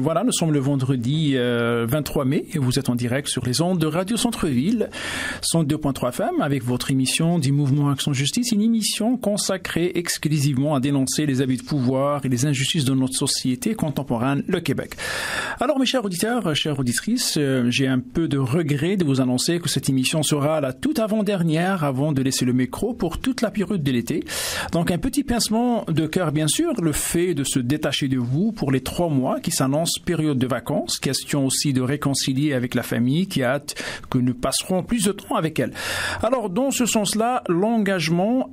Voilà, nous sommes le vendredi 23 mai et vous êtes en direct sur les ondes de Radio Centre-Ville, 102.3 FM, avec votre émission du Mouvement Action Justice, une émission consacrée exclusivement à dénoncer les abus de pouvoir et les injustices de notre société contemporaine, le Québec. Alors, mes chers auditeurs, chères auditrices, j'ai un peu de regret de vous annoncer que cette émission sera la toute avant-dernière avant de laisser le micro pour toute la période de l'été. Donc, un petit pincement de cœur, bien sûr, le fait de se détacher de vous pour les 3 mois qui s'annoncent période de vacances, question aussi de réconcilier avec la famille qui a hâte que nous passerons plus de temps avec elle. Alors, dans ce sens-là, l'engagement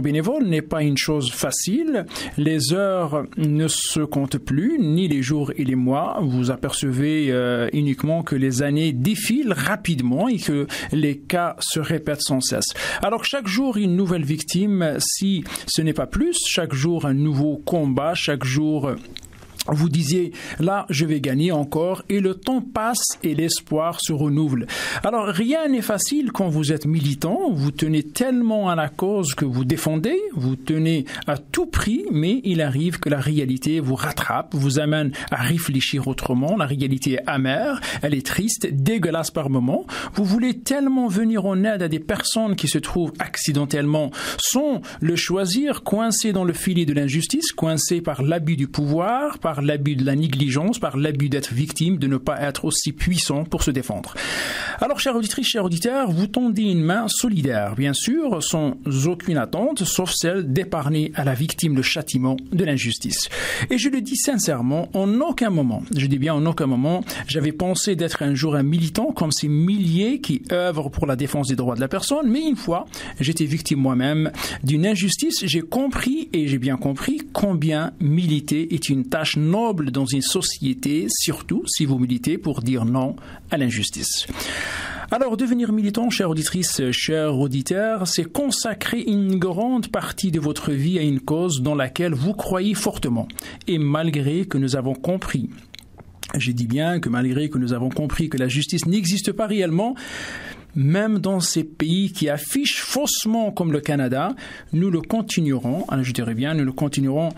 bénévole n'est pas une chose facile. Les heures ne se comptent plus, ni les jours et les mois. Vous apercevez uniquement que les années défilent rapidement et que les cas se répètent sans cesse. Alors, chaque jour, une nouvelle victime, si ce n'est pas plus, chaque jour, un nouveau combat, chaque jour, vous disiez, là, je vais gagner encore, et le temps passe et l'espoir se renouvelle. Alors, rien n'est facile quand vous êtes militant, vous tenez tellement à la cause que vous défendez, vous tenez à tout prix, mais il arrive que la réalité vous rattrape, vous amène à réfléchir autrement, la réalité est amère, elle est triste, dégueulasse par moments, vous voulez tellement venir en aide à des personnes qui se trouvent accidentellement sans le choisir, coincées dans le filet de l'injustice, coincées par l'abus du pouvoir, par l'abus de la négligence, par l'abus d'être victime, de ne pas être aussi puissant pour se défendre. Alors, chères auditrices, chers auditeurs, vous tendez une main solidaire, bien sûr, sans aucune attente, sauf celle d'épargner à la victime le châtiment de l'injustice. Et je le dis sincèrement, en aucun moment, je dis bien en aucun moment, j'avais pensé d'être un jour un militant comme ces milliers qui œuvrent pour la défense des droits de la personne, mais une fois, j'étais victime moi-même d'une injustice, j'ai compris et j'ai bien compris combien militer est une tâche noble dans une société, surtout si vous militez pour dire non à l'injustice. Alors, devenir militant, chères auditrices, chers auditeurs, c'est consacrer une grande partie de votre vie à une cause dans laquelle vous croyez fortement. Et malgré que nous avons compris, je dis bien que malgré que nous avons compris que la justice n'existe pas réellement, même dans ces pays qui affichent faussement comme le Canada, nous le continuerons, je dirais bien, nous le continuerons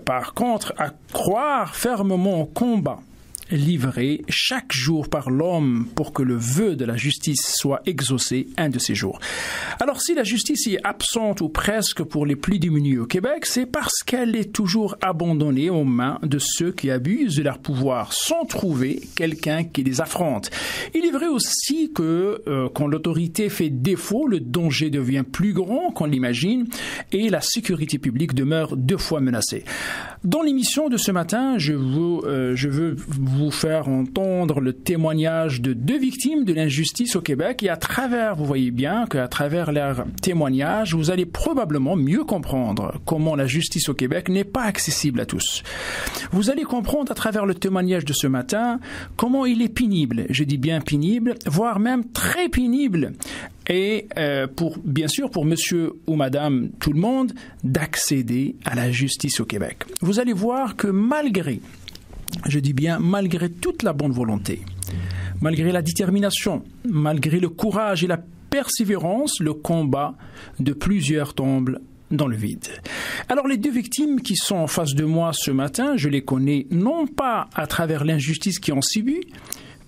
par contre à croire fermement au combat livré chaque jour par l'homme pour que le vœu de la justice soit exaucé un de ces jours. Alors, si la justice est absente ou presque pour les plus démunis au Québec, c'est parce qu'elle est toujours abandonnée aux mains de ceux qui abusent de leur pouvoir sans trouver quelqu'un qui les affronte. Il est vrai aussi que quand l'autorité fait défaut, le danger devient plus grand qu'on l'imagine et la sécurité publique demeure 2 fois menacée. Dans l'émission de ce matin, je veux vous faire entendre le témoignage de 2 victimes de l'injustice au Québec et à travers, vous voyez bien qu'à travers leur témoignage, vous allez probablement mieux comprendre comment la justice au Québec n'est pas accessible à tous. Vous allez comprendre à travers le témoignage de ce matin comment il est pénible, je dis bien pénible, voire même très pénible, et bien sûr pour monsieur ou madame tout le monde, d'accéder à la justice au Québec. Vous allez voir que malgré toute la bonne volonté, malgré la détermination, malgré le courage et la persévérance, le combat de plusieurs tombe dans le vide. Alors les 2 victimes qui sont en face de moi ce matin, je les connais non pas à travers l'injustice qu'ils ont subie,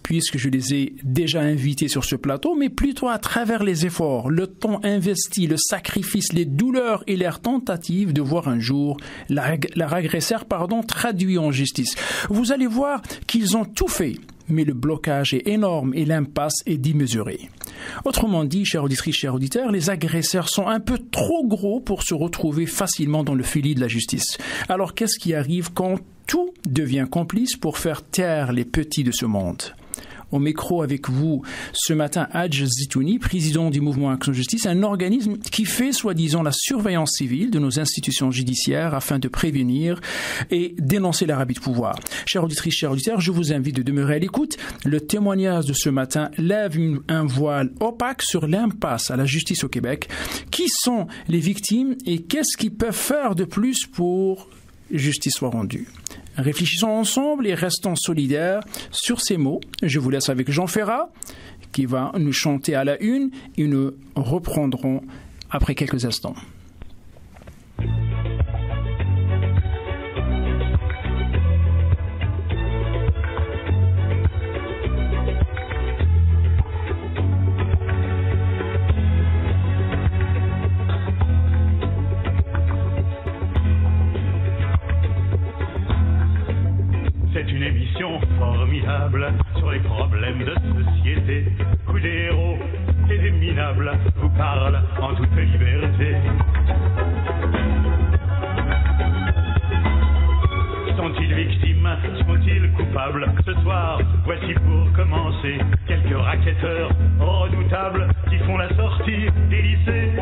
puisque je les ai déjà invités sur ce plateau, mais plutôt à travers les efforts, le temps investi, le sacrifice, les douleurs et leurs tentatives de voir un jour leur agresseur traduit en justice. Vous allez voir qu'ils ont tout fait, mais le blocage est énorme et l'impasse est démesurée. Autrement dit, chères auditrices, chers auditeurs, les agresseurs sont un peu trop gros pour se retrouver facilement dans le filet de la justice. Alors qu'est-ce qui arrive quand tout devient complice pour faire taire les petits de ce monde? Au micro avec vous ce matin, Hadj Zitouni, président du Mouvement Action Justice, un organisme qui fait soi-disant la surveillance civile de nos institutions judiciaires afin de prévenir et dénoncer l'abus de pouvoir. Chères auditrices, chers auditeurs, je vous invite de demeurer à l'écoute. Le témoignage de ce matin lève un voile opaque sur l'impasse à la justice au Québec. Qui sont les victimes et qu'est-ce qu'ils peuvent faire de plus pour que justice soit rendue? Réfléchissons ensemble et restons solidaires sur ces mots. Je vous laisse avec Jean Ferrat qui va nous chanter à la une et nous reprendrons après quelques instants. émission formidable sur les problèmes de société, où des héros et des minables vous parlent en toute liberté. Sont-ils victimes? Sont-ils coupables? Ce soir, voici pour commencer quelques racketteurs redoutables qui font la sortie des lycées.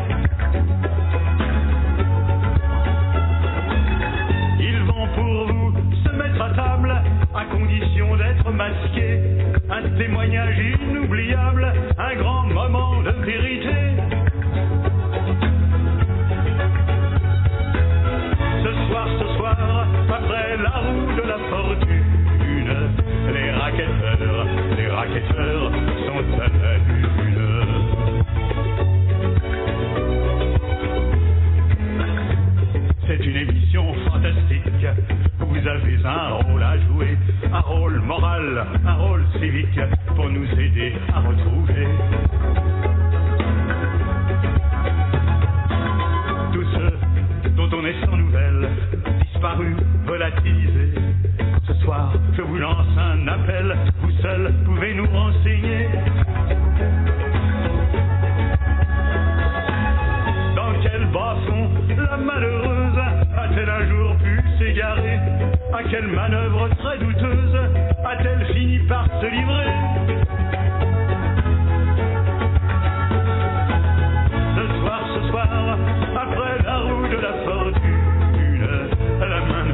Ils vont pour vous se mettre à table à condition d'être masqués. Un témoignage inoubliable, un grand moment de vérité. Ce soir, après la roue de la fortune, les racketteurs sont à la lune. C'est une émission fantastique, vous avez un rôle à jouer, un rôle moral, un rôle civique, pour nous aider à retrouver tous ceux dont on est sans nouvelles, disparus, volatilisés. Ce soir, je vous lance un appel, vous seuls pouvez nous renseigner. Dans quel bas-fond la malheureuse a-t-elle un jour pu s'égarer? À quelle manœuvre très douteuse a-t-elle fini par se livrer? Ce soir, après la roue de la fortune, la main de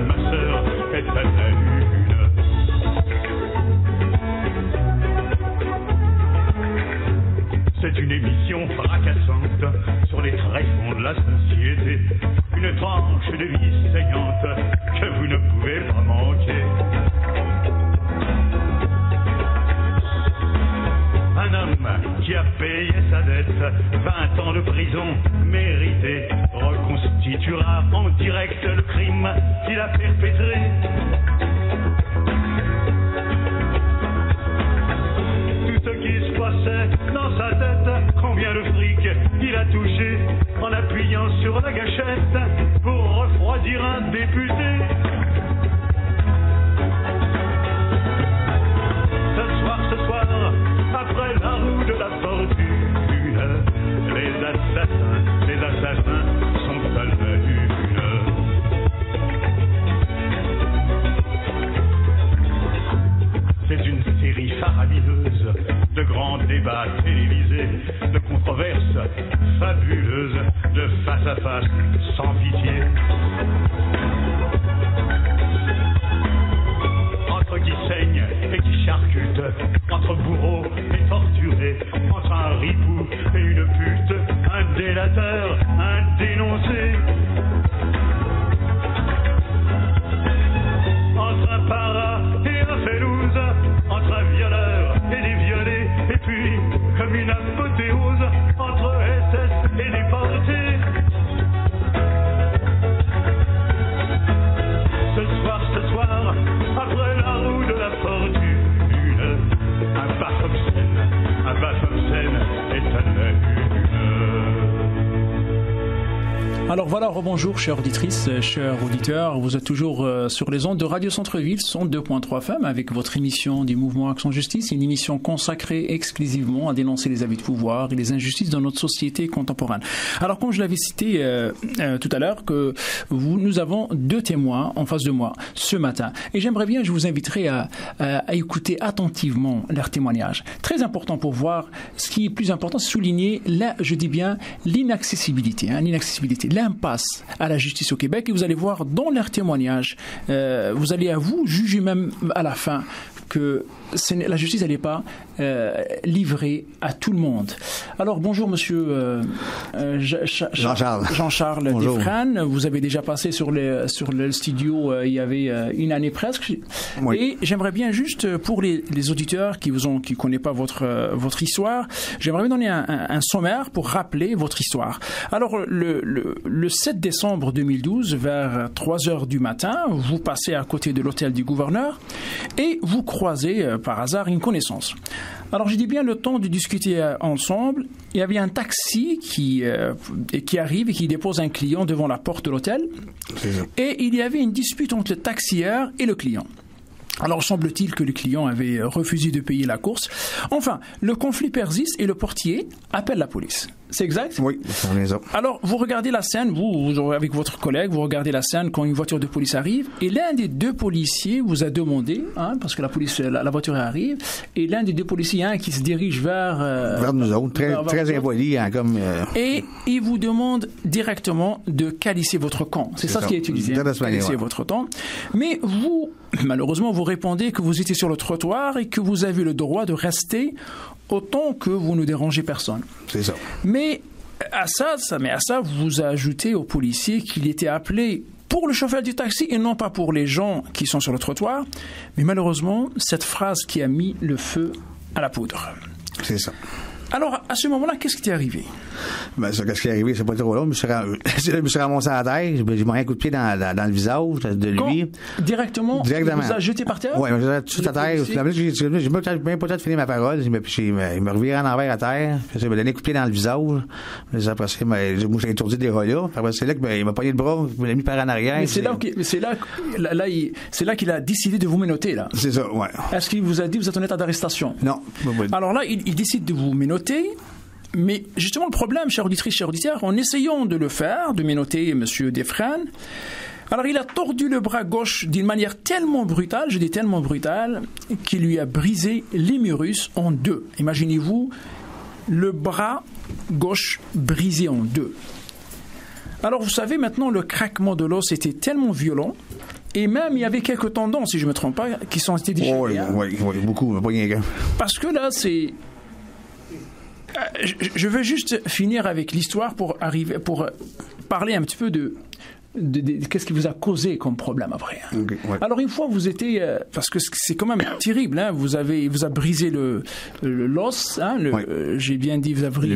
ma sœur est à la lune. C'est une émission fracassante sur les tréfonds de la société, une tranche de vie saignante que vous ne pouvez pas manquer. Un homme qui a payé sa dette, 20 ans de prison méritée, reconstituera en direct le crime qu'il a perpétré. Tout ce qui se passait dans sa tête, combien de fric il a touché en appuyant sur la gâchette pour refroidir un député. Ce soir, après la roue de la fortune, les assassins sont à la lune. C'est une série faramineuse de grands débats télévisés, de controverses fabuleuses, de face à face sans pitié. Entre qui saigne et qui charcute, entre bourreaux et torturés, entre un ripou et une pute, un délateur, un dénoncé. Entre un para et un félouse, entre un violeur et des violés, et puis, comme une apothéose, entre SS et déportés. Ce soir, après la roue de la fortune, un Baphomet est à la lune. Alors voilà, rebonjour chères auditrices, chers auditeurs, vous êtes toujours sur les ondes de Radio Centre-Ville, 102.3 FM, avec votre émission du Mouvement Action Justice, une émission consacrée exclusivement à dénoncer les abus de pouvoir et les injustices dans notre société contemporaine. Alors comme je l'avais cité tout à l'heure, que nous avons deux témoins en face de moi ce matin, et j'aimerais bien, je vous inviterai à écouter attentivement leurs témoignages. Très important pour voir, ce qui est plus important, c'est souligner, je dis bien, l'inaccessibilité, l'impasse à la justice au Québec, et vous allez voir dans leurs témoignages, vous allez à vous juger même à la fin que la justice n'est pas livrée à tout le monde. Alors bonjour monsieur Jean-Charles Desfranes, vous avez déjà passé sur le studio il y avait une année presque. Oui. Et j'aimerais bien juste pour les auditeurs qui connaissent pas votre histoire, j'aimerais bien donner un sommaire pour rappeler votre histoire. Alors le 7 décembre 2012 vers 3h du matin, vous passez à côté de l'hôtel du gouverneur et vous croisé par hasard une connaissance. Alors, je dis bien le temps de discuter ensemble. Il y avait un taxi qui arrive et qui dépose un client devant la porte de l'hôtel. Et il y avait une dispute entre le taxieur et le client. Alors, semble-t-il que le client avait refusé de payer la course. Enfin, le conflit persiste et le portier appelle la police. C'est exact? Oui, c'est ça. Alors, vous regardez la scène, vous, avec votre collègue, vous regardez la scène quand une voiture de police arrive, et l'un des deux policiers vous a demandé, parce que la voiture arrive, et l'un des deux policiers, qui se dirige vers nous autres, très impoli, comme... Et il vous demande directement de calisser votre camp. C'est ça ce qui est utilisé. Calisser votre camp. Mais vous, malheureusement, vous répondez que vous étiez sur le trottoir et que vous avez le droit de rester autant que vous ne dérangez personne. C'est ça. Mais à ça, vous ajoutez au policier qu'il était appelé pour le chauffeur du taxi et non pas pour les gens qui sont sur le trottoir. Mais malheureusement, cette phrase qui a mis le feu à la poudre. C'est ça. Alors, à ce moment-là, qu'est-ce qui t'est arrivé? Qu'est-ce qui est arrivé? C'est pas trop long. Je me suis ramassé à la terre. J'ai mis un coup de pied dans le visage de lui. Directement. Il vous a jeté par terre? Oui, il m'a jeté à terre. J'ai même pas le temps de finir ma parole. Il m'a reviré en envers à terre. Il m'a donné un coup de pied dans le visage. Après ça, moi, j'ai étourdi des rats. Après, c'est là qu'il m'a pogné le bras. Il m'a mis par en arrière. Mais c'est là qu'il a décidé de vous menotter, là. C'est ça, ouais. Est-ce qu'il vous a dit, vous êtes en état d'arrestation? Non. Alors là, il décide de vous menotter. Mais justement, le problème, chère auditrice, chers auditeurs, en essayant de le faire, de menotter M. Defrane, alors il a tordu le bras gauche d'une manière tellement brutale, je dis tellement brutale, qu'il lui a brisé l'humérus en deux. Imaginez-vous le bras gauche brisé en deux. Alors vous savez, maintenant, le craquement de l'os était tellement violent, et même il y avait quelques tendons, si je ne me trompe pas, qui sont été déchirés. Oui, beaucoup, pas rien. Parce que là, c'est... Je veux juste finir avec l'histoire pour parler un petit peu de qu'est-ce qui vous a causé comme problème après. Okay, ouais. Alors une fois vous étiez parce que c'est quand même terrible, vous a brisé l'os, j'ai bien dit, vous avez brisé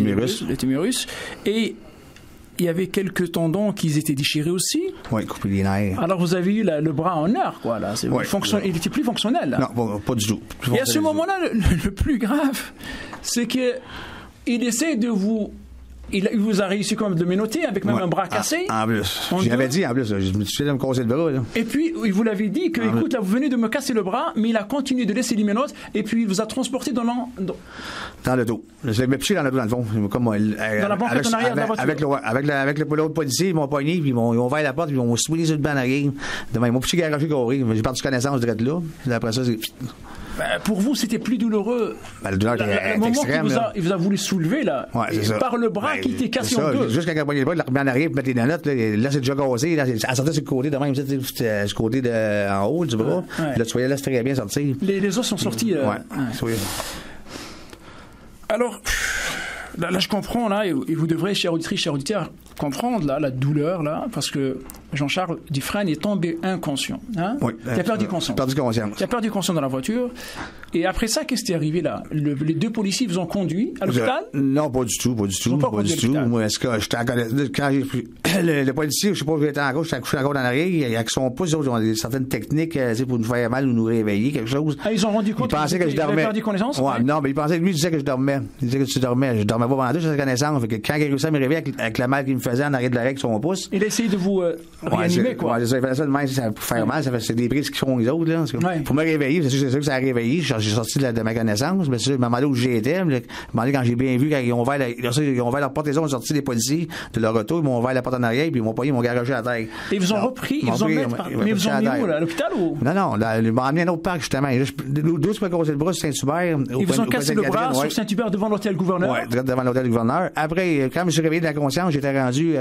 l'humérus, et il y avait quelques tendons qui étaient déchirés aussi. Oui, coupé les nerfs. Alors vous avez eu le bras en heure, quoi, là. Il était plus fonctionnel, là. Non, pas du tout. Et à ce moment-là, le plus grave, c'est que il essaie de vous... Il vous a réussi quand même de le menotter avec même un bras cassé. En plus. J'avais dit, je me suis fait me casser le bras. Là. Et puis, il vous l'avait dit que, écoute, là, vous venez de me casser le bras, mais il a continué de laisser les menottes, et puis il vous a transporté dans le dos. Je l'ai piché dans le dos, dans le fond. Comme, dans la banquette en arrière de la voiture. Avec l'autre policier, ils m'ont pogné, puis ils m'ont ouvert la porte, puis ils m'ont soulé sur le banc en arrière. Ils m'ont piché garoché carré. J'ai perdu connaissance direct là. Puis après ça, c'est... pour vous, c'était plus douloureux. Le douleur le moment extrême, il vous a voulu soulever, là, par le bras qui était cassé en deux. Juste quand il a pogné le bras, il l'a remis en arrière pour mettre les notes. Là, c'est déjà cassé. Là, elle sortait sur le côté de même, sur le côté en haut du bras. Là, tu voyais, là, c'était très bien sorti. Les os sont sortis. Oui. Alors, là, je comprends, là, et vous devrez, chers auditrices, chers auditeurs, comprendre, là, la douleur, là, parce que Jean-Charles Defrane est tombé inconscient. Oui. Il a perdu conscience. Il a perdu conscience dans la voiture. Et après ça, qu'est-ce qui est arrivé, là? Les deux policiers vous ont conduit à l'hôpital? Non, pas du tout. Pas du tout. Moi, est-ce que j'étais quand j'ai pris le policier, je sais pas où j'étais encore, j'étais couché encore dans l'arrière, avec son pouce, ils ont certaines techniques, pour nous faire mal ou nous réveiller, quelque chose. Ils ont rendu compte que je dormais. Perdu connaissance? Ouais, non, mais il pensait que lui, il disait que je dormais. Il disait que tu dormais. Je dormais pas pendant deux, j'avais connaissance. Fait que quand il a réussi à me réveiller avec le mal qu'il me faisait en arrière de l'arrêt avec son pouce. Il a essayé de vous réanimer, quoi. Ouais, ça fait ça de même, ça faire mal, c'est des prises qui font les autres, là. Pour me réveiller, c'est sûr que ça a réveillé, j'ai sorti de ma connaissance, mais c'est sûr, où j'étais, quand j'ai bien vu, quand ils ont ouvert leur porte, ils ont sorti des policiers de leur auto, ils m'ont ouvert la porte en arrière, puis ils m'ont garagé à terre. Et ils vous ont repris, ils vous ont mis où, là, à l'hôpital ou? Non, ils m'ont amené à un autre parc, justement. D'où tu peux casser le bras sur Saint-Hubert. Ils vous ont cassé le bras sur Saint-Hubert devant l'hôtel gouverneur? Oui, devant l'hôtel gouverneur. Après, quand je me suis réveillé de la conscience, j'étais rendu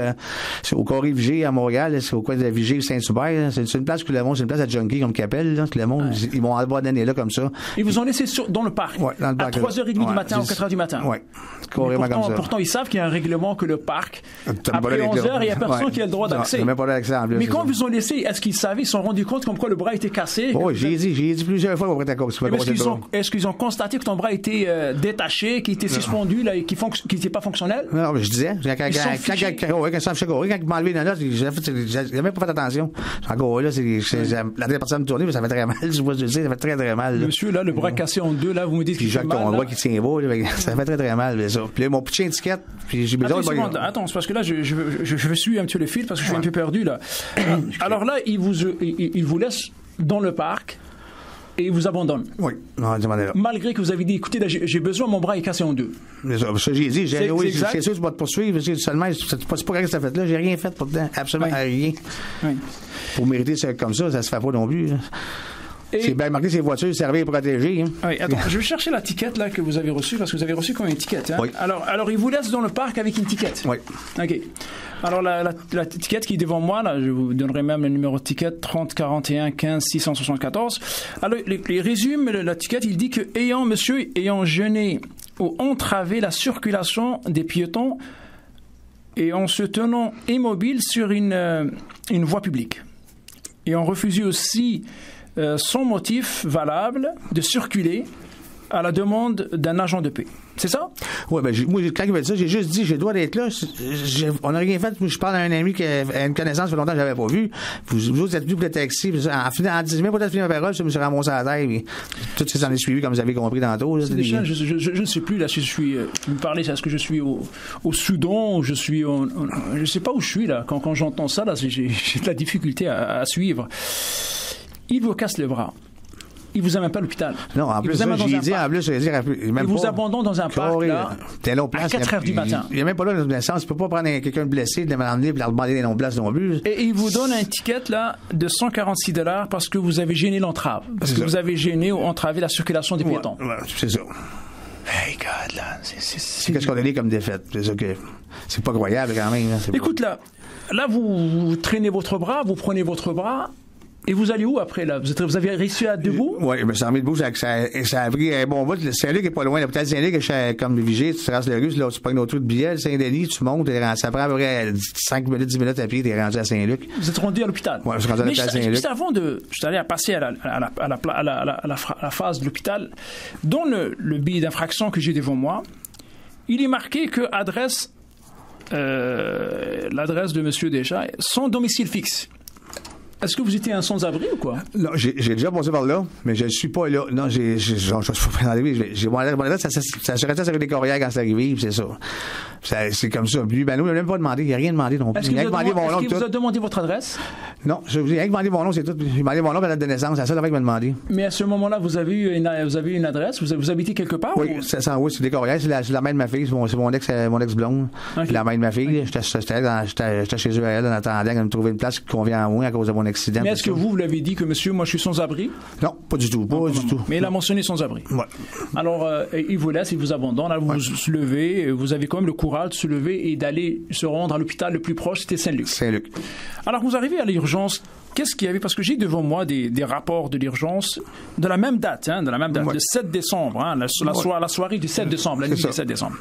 au Corée Vigée à Montréal, c'est au coin de la Vigée Saint-Hubert. C'est une place que le monde, c'est une place à junkie, comme qu'ils appellent, là. Le monde, ils m'ont abandonné là, comme ça. Ils vous ont laissé dans le parc? Oui, dans le parc. À 3h30 du matin ou 4h du matin? Oui. Carrément comme ça. Pourtant, ils savent qu'il y a un règlement que le parc, après 11h, il n'y a personne qui a le droit d'accès. Même pas d'accès en plus. Mais quand ils vous ont laissé, est-ce qu'ils savaient, ils se sont rendus compte comme quoi le bras était cassé? Oui, j'ai dit plusieurs fois, est-ce qu'ils ont constaté que ton bras était détaché, qu'il était suspendu, là, et qu'il n'était pas fonctionnel? Non, mais je disais, quand quand il m'a enlevé une note, j'ai même pas fait attention. Encore là, la dernière partie de me tourner, mais ça fait très mal. Je vois, ça fait très, très mal. Là. Monsieur, là, le bras cassé en deux, là, vous me dites qu'il fait mal. Puis ton bras qui tient beau, ça fait très, très mal, ça. Puis là, mon pitché étiquette, puis j'ai besoin de... Attends, c'est parce que là, je suis un petit peu le fil, parce que je suis un peu perdu, là. Alors là, il vous laisse dans le parc, et il vous abandonne. Oui, non, demandez là. Malgré que vous avez dit, écoutez, là, j'ai besoin, mon bras est cassé en deux. Ça, j'ai dit, oui, c'est sûr, tu vas te poursuivre. Seulement, c'est pas grave que ça fait là. J'ai rien fait pourtant. Absolument rien. Oui. Pour mériter ça comme ça se fait pas non plus. C'est bien marqué, ces voitures servir et protégées. Hein. Oui, attends, je vais chercher la ticket là, que vous avez reçue, parce que vous avez reçu comme une ticket. Hein? Oui. Alors, il vous laisse dans le parc avec une ticket. Oui. OK. Alors, la ticket qui est devant moi, là, je vous donnerai même le numéro de ticket, 30 41 15 674. Alors, les résume, la ticket, il dit que monsieur ayant gêné ou entravé la circulation des piétons et en se tenant immobile sur une voie publique. Et en refusé aussi sans motif valable de circuler à la demande d'un agent de paix. C'est ça? Oui, moi, quand il m'a dit ça, j'ai juste dit, j'ai le droit d'être là. On n'a rien fait. Je parle à un ami qui a une connaissance, ça fait longtemps que je l'avais pas vu. Vous autres êtes venus pour le taxi. En 10 minutes, peut-être fini ma parole, je me suis ramassé à la tête. Puis, tout ce qui s'en est suivi, comme vous avez compris tantôt. Je ne sais plus, là, si je suis, vous me parlez, est-ce que je suis au Soudan, ou je suis je ne sais pas où je suis, là. Quand j'entends ça, là, j'ai de la difficulté à suivre. Il vous casse le bras. Il vous amène pas à l'hôpital. Non, en plus, j'ai dit, il vous abandonne dans un parc, là, à 4 heures du matin. Il n'y a même pas là de sens. Tu peux pas prendre quelqu'un de blessé, de l'emmener et leur demander des non-places non plus. Et il vous donne un ticket, là, de $146 parce que vous avez gêné l'entrave. Parce que vous avez gêné ou entravé la circulation des piétons. Ouais, c'est ça. Hey, God, là, c'est qu'est-ce qu'on a dit comme défaite. C'est ça que... C'est pas croyable, quand même. Écoute, là, vous traînez votre bras, vous prenez votre bras. Et vous allez où après, là? Vous avez réussi à debout? Oui, mais ça a mis debout, ça a pris un bon bout. Saint-Luc est pas loin. L'hôpital Saint-Luc, je suis comme vigile, tu traces le russe, là, tu prends une autre de billet, Saint-Denis, tu montes, ça prend à peu près 5 minutes, 10 minutes à pied, t'es rendu à Saint-Luc. Vous êtes rendu à l'hôpital? Oui, je suis rendu à l'hôpital Saint-Luc. Juste avant je suis allé à passer à la phase de l'hôpital. Dans le billet d'infraction que j'ai devant moi, il est marqué que l'adresse de monsieur Deschamps, son domicile fixe. Est-ce que vous étiez un sans-abri ou quoi? Non, j'ai déjà passé par là, mais je ne suis pas là. Non, j'ai mon adresse, ça se restait sur des courriels quand c'est arrivé, c'est ça. C'est comme ça. Lui, nous, il n'a même pas demandé, il n'a rien demandé non plus. Est-ce qu'il vous a demandé votre adresse? Non, je vous ai rien demandé mon nom, c'est tout. Il m'a demandé mon nom et la date de naissance, c'est la seule affaire qu'il m'a demandé. Mais à ce moment-là, vous avez eu une adresse? Vous habitez quelque part? Oui, c'est des courriels, c'est la main de ma fille, c'est mon ex-blonde. Okay. La main de ma fille, j'étais chez eux à elle, en attendant qu'elle me trouve une place qui convient à moi à cause de mon accident. Mais est-ce que vous l'avez dit que monsieur, moi je suis sans abri? Non, pas du tout, du tout. Mais il a mentionné sans abri. Ouais. Alors, il vous laisse, il vous abandonne, là, vous vous levez, vous avez quand même le courage de se lever et d'aller se rendre à l'hôpital le plus proche, c'était Saint-Luc. Saint-Luc. Alors, vous arrivez à l'urgence. Qu'est-ce qu'il y avait? Parce que j'ai devant moi des rapports de l'urgence de la même date, le 7 décembre, la soirée du 7 décembre, la nuit du 7 décembre.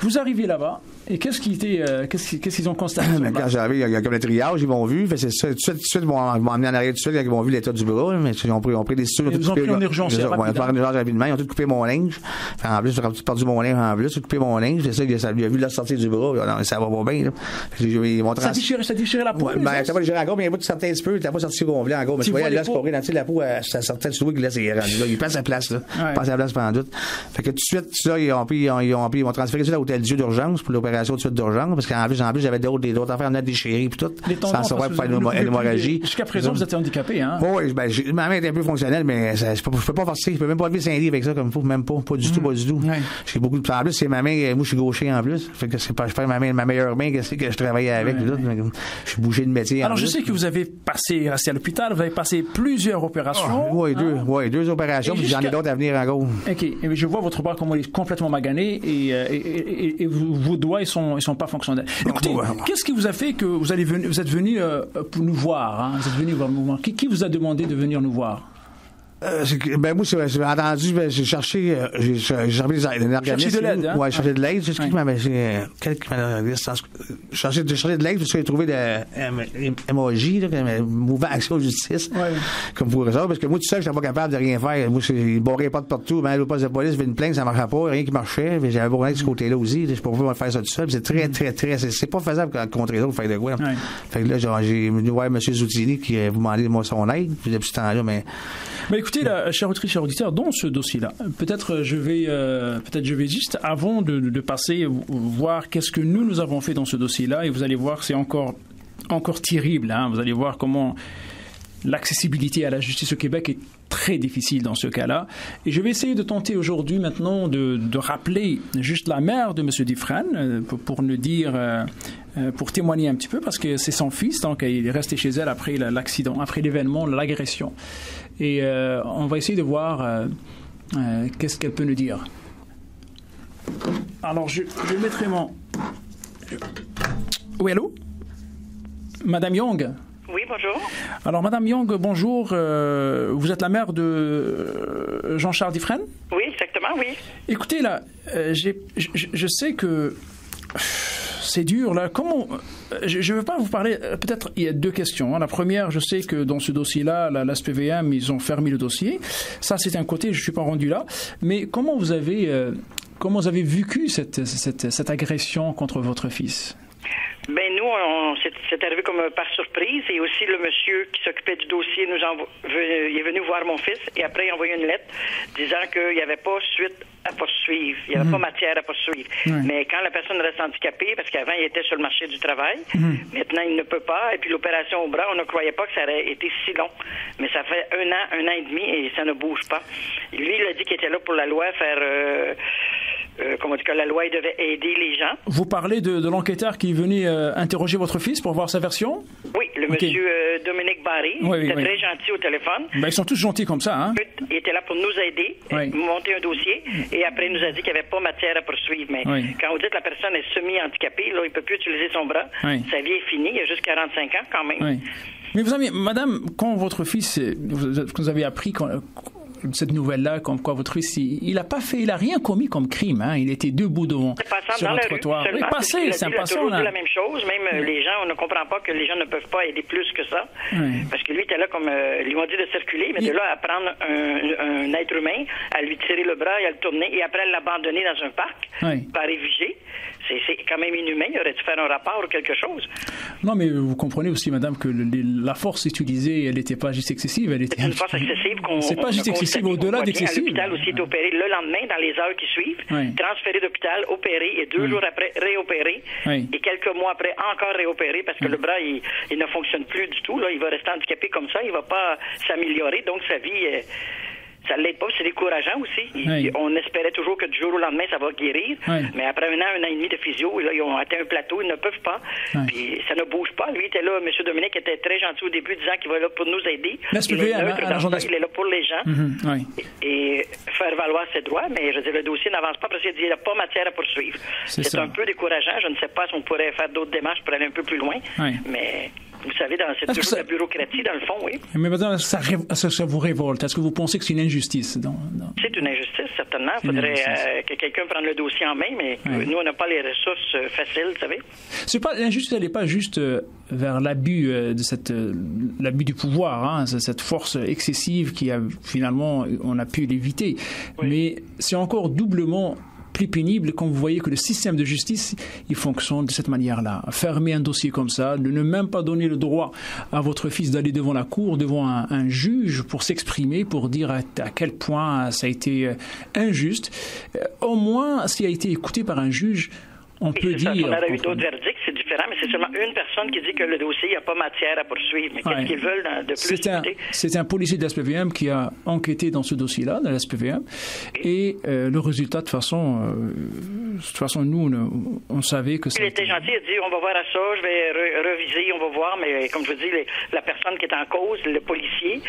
Vous arrivez là-bas, et qu'est-ce qu'ils ont constaté? Quand j'arrive, il y a comme le triage, ils m'ont vu, c'est ça, tout de suite, ils m'ont emmené en arrière tout de suite, quand ils m'ont vu l'état du bras, mais ils ont pris des suites. Ils ont pris en urgence, rapidement, ils ont tout coupé mon linge. En plus, j'ai perdu mon linge en plus, ils ont coupé mon linge, c'est ça, il a vu la sortie du bras, ça va pas bien, là. Ça déchirait la peau? Ça va déchirer encore, mais il y a pas de sortir un petit peu, t'as pas sorti complet encore, mais tu voyais, là, c'est pas vrai, la peau, ça sortait du doigt, là, c'est rendu là, il passe à la place, là. Il passe à la place pendant doute. Fait que tout de suite, là, ils m'ont transféré ça à l'hôtel Dieu d'urgence pour l'opération de suite d'urgence, parce qu'en plus, j'avais d'autres affaires à déchirer, puis tout. Sans savoir pour faire une hémorragie. Jusqu'à présent, vous êtes handicapé, hein? Oui, ma main est un peu fonctionnelle, mais je peux pas forcer, je peux même pas lever Saint-Livre avec ça comme il faut, même pas du tout. J'ai beaucoup de, en plus, c'est ma main, moi, je suis gaucher en plus. Fait que c'est pas, je perds ma meilleure main que je travaillais avec, puis tout, mais je suis bougé de métier. Alors, je sais que vous avez resté à l'hôpital, vous avez passé plusieurs opérations. Oui, deux opérations, puis j'en ai d'autres à venir encore. OK. Et je vois votre bras comme il est complètement magané et vos doigts, ils sont pas fonctionnels. Écoutez, qu'est-ce qui vous a fait que vous êtes venu pour nous voir, hein? Vous êtes venu voir le mouvement. Qui vous a demandé de venir nous voir? Ben moi, j'ai entendu, j'ai cherché des organismes. De l'aide, hein? Ouais, j'ai cherché de l'aide. J'ai cherché de l'aide, j'ai trouvé de MOJ, Mouvement Action Justice, comme pour ça, parce que moi, tout seul, j'étais pas capable de rien faire. Moi, il barrait pas de partout, mais le poste de police, avait une plainte, ça marchait pas, rien qui marchait, mais j'avais besoin de ce côté-là aussi, je pouvais pas faire ça tout seul, c'est très, c'est pas faisable contre les autres, faire de quoi. Fait que là, j'ai venu voir M. Zoutini qui vous demandé moi son aide, puis depuis ce temps-là, mais écoutez, là, chers auditeurs, dans ce dossier-là, peut-être je vais juste, avant de passer, voir qu'est-ce que nous avons fait dans ce dossier-là, et vous allez voir, c'est encore terrible, hein, vous allez voir comment l'accessibilité à la justice au Québec est très difficile dans ce cas-là. Et je vais essayer de tenter aujourd'hui, maintenant, de rappeler juste la mère de M. Dufresne, pour nous dire, pour témoigner un petit peu, parce que c'est son fils, donc il est resté chez elle après l'accident, après l'événement, l'agression. Et on va essayer de voir qu'est-ce qu'elle peut nous dire. Alors, je mettrai mon... Oui, allô? Madame Young? Oui, bonjour. Alors, Madame Young, bonjour. Vous êtes la mère de Jean-Charles Dufresne? Oui, exactement, oui. Écoutez, là, je sais que c'est dur, là. Comment... Je ne veux pas vous parler... Peut-être, il y a deux questions. La première, je sais que dans ce dossier-là, la SPVM, ils ont fermé le dossier. Ça, c'est un côté, je ne suis pas rendu là. Mais comment vous avez vécu cette agression contre votre fils? Ben nous, c'est arrivé comme par surprise, et aussi le monsieur qui s'occupait du dossier il est venu voir mon fils, et après il a envoyé une lettre disant qu'il n'y avait pas suite à poursuivre, il n'y avait pas matière à poursuivre. Mais quand la personne reste handicapée, parce qu'avant il était sur le marché du travail, maintenant il ne peut pas, et puis l'opération au bras, on ne croyait pas que ça aurait été si long. Mais ça fait un an et demi, et ça ne bouge pas. Lui, il a dit qu'il était là pour la loi, faire... comment dire que la loi devait aider les gens. Vous parlez de l'enquêteur qui est venu interroger votre fils pour voir sa version? Oui, le monsieur Dominique Barré. Il était très gentil au téléphone. Ben, ils sont tous gentils comme ça, hein? Il était là pour nous aider, monter un dossier, et après il nous a dit qu'il n'y avait pas matière à poursuivre. Mais quand vous dites que la personne est semi-handicapée, là, il ne peut plus utiliser son bras. Sa vie est finie, il a juste 45 ans quand même. Mais vous savez, madame, quand votre fils, vous avez appris cette nouvelle-là, comme quoi votre fils, il a rien commis comme crime, hein. Il était debout sur le trottoir. Il passait, c'est un passant. C'est la même chose, même les gens, on ne comprend pas que les gens ne peuvent pas aider plus que ça. Parce que lui était là comme, ils m'ont dit de circuler, mais de là à prendre un être humain, à lui tirer le bras et à le tourner, et après à l'abandonner dans un parc, par réfugié, c'est quand même inhumain. Il aurait dû faire un rapport ou quelque chose. Non, mais vous comprenez aussi, madame, que la force utilisée, elle n'était pas juste excessive, elle était... C'est une force excessive c'est pas juste excessive, au-delà d'excessive. L'hôpital aussi est opéré le lendemain, dans les heures qui suivent, transféré d'hôpital, opéré, et 2 jours après, réopéré, et quelques mois après, encore réopéré, parce que le bras, il ne fonctionne plus du tout. Là, il va rester handicapé comme ça, il ne va pas s'améliorer, donc sa vie... ça ne l'aide pas, c'est décourageant aussi. On espérait toujours que du jour au lendemain, ça va guérir. Mais après un an et demi de physio, là, ils ont atteint un plateau, ils ne peuvent pas. Puis ça ne bouge pas. Lui était là, M. Dominique était très gentil au début, disant qu'il va là pour nous aider. Il est là pour les gens. Et faire valoir ses droits. Mais je veux dire, le dossier n'avance pas parce qu'il n'y a pas matière à poursuivre. C'est un peu décourageant. Je ne sais pas si on pourrait faire d'autres démarches pour aller un peu plus loin. Mais... Vous savez, c'est toujours la bureaucratie, dans le fond, oui. Mais madame, ça vous révolte. Est-ce que vous pensez que c'est une injustice? C'est une injustice, certainement. Il faudrait que quelqu'un prenne le dossier en main, mais nous, on n'a pas les ressources faciles, vous savez. L'injustice, elle n'est pas juste vers l'abus l'abus du pouvoir, hein, cette force excessive qui a finalement, on a pu l'éviter. Mais c'est encore doublement plus pénible quand vous voyez que le système de justice, il fonctionne de cette manière-là. Fermer un dossier comme ça, de ne même pas donner le droit à votre fils d'aller devant la cour, devant un juge pour s'exprimer, pour dire à quel point ça a été injuste. Au moins, s'il a été écouté par un juge, on peut dire... Si on aurait eu d'autres verdicts, c'est différent, mais c'est seulement une personne qui dit que le dossier, il n'y a pas matière à poursuivre. Mais qu'est-ce qu'ils veulent de plus? C'est un policier de la SPVM qui a enquêté dans ce dossier-là, de la SPVM, et le résultat, de toute façon, nous, on savait que ça... Il était gentil, il a dit, on va voir à ça, je vais reviser, on va voir, mais comme je vous dis, la personne qui est en cause, le policier,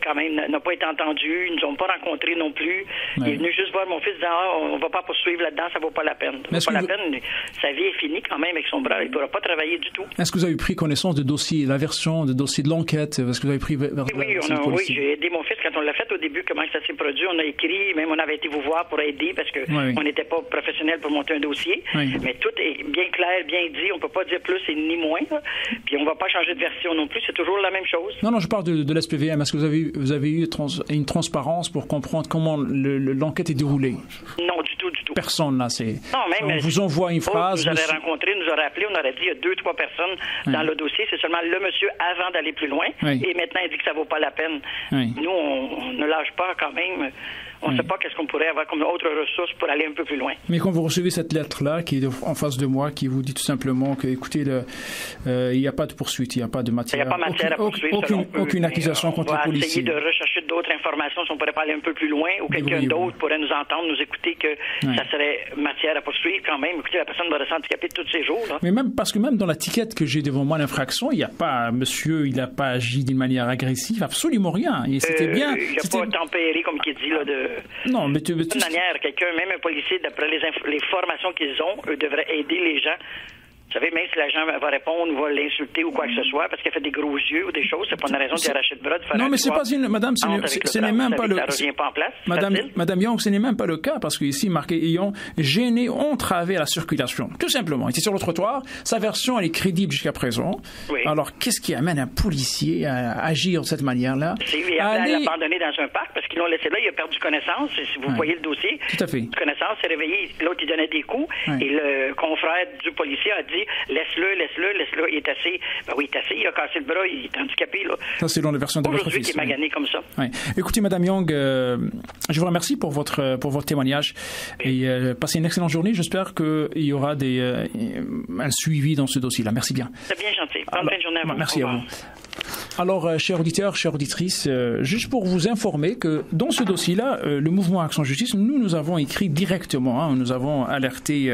quand même n'a pas été entendu. Ils nous ont pas rencontrés non plus. Il est venu juste voir mon fils disant on va pas poursuivre là-dedans, ça vaut pas la peine. Ça vaut pas la peine. Sa vie est finie quand même avec son bras. Il pourra pas travailler du tout. Est-ce que vous avez pris connaissance de dossier, la version de dossier de l'enquête? Est-ce que vous avez pris oui, j'ai aidé mon fils quand on l'a fait au début, comment ça s'est produit. On a écrit, même on avait été vous voir pour aider parce que on n'était pas professionnel pour monter un dossier. Mais tout est bien clair, bien dit. On peut pas dire plus et ni moins. Puis on va pas changer de version non plus. C'est toujours la même chose. Non, je parle de l'SPVM. Est-ce que vous avez eu une transparence pour comprendre comment l'enquête est déroulée? Non, du tout. Personne, là, on vous envoie une phrase. Nous aurait rencontré, nous aurait appelé, on aurait dit il y a 2-3 personnes dans le dossier. C'est seulement le monsieur avant d'aller plus loin. Et maintenant, il dit que ça vaut pas la peine. Nous, on ne lâche pas quand même. On ne sait pas qu'est-ce qu'on pourrait avoir comme autre ressource pour aller un peu plus loin. Mais quand vous recevez cette lettre-là, qui est en face de moi, qui vous dit tout simplement que, écoutez, il n'y a pas de poursuite, il n'y a pas de matière. Il n'y a pas matière à poursuivre. Aucune accusation contre le policier. On va essayer de rechercher d'autres informations si on pourrait pas aller un peu plus loin ou quelqu'un d'autre pourrait nous entendre, nous écouter que ça serait matière à poursuivre quand même. Écoutez, la personne va rester handicapée tous ces jours. Là. Mais parce que même dans la ticket que j'ai devant moi, l'infraction, il n'y a pas, monsieur, il n'a pas agi d'une manière agressive, absolument rien. Et c'était bien. Il n'a pas tempéré, comme il dit, là, Non, mais de toute manière, même un policier, d'après les formations qu'ils ont, eux devraient aider les gens. Vous savez, même si l'agent va répondre ou va l'insulter ou quoi que ce soit, parce qu'il a fait des gros yeux ou des choses, c'est pas une raison d'y arracher le bras, de faire non, mais c'est pas une, madame, ce n'est même pas le cas. Ça revient pas en place. Madame Young, ce n'est même pas le cas, parce qu'ici, marqué ayant gêné, entravé la circulation. Tout simplement. Il était sur le trottoir. Sa version, elle est crédible jusqu'à présent. Oui. Alors, qu'est-ce qui amène un policier à agir de cette manière-là? Il a abandonné dans un parc parce qu'ils l'ont laissé là, il a perdu connaissance. Si vous voyez le dossier, tout à fait. Connaissance s'est réveillé. L'autre, il donnait des coups. Et le confrère du policier a dit laisse-le, il est assez. Ben oui, il est assez, il a cassé le bras, il est handicapé, là. Ça, c'est dans la version de votre fils. Aujourd'hui, qui est magané comme ça. Oui. Écoutez, Madame Young, je vous remercie pour votre témoignage et passez une excellente journée. J'espère qu'il y aura un suivi dans ce dossier-là. Merci bien. C'est bien gentil. Bonne fin de journée à vous. Merci à vous. Alors, chers auditeurs, chères auditrices, juste pour vous informer que dans ce dossier-là, le mouvement Action Justice, nous avons écrit directement, nous avons alerté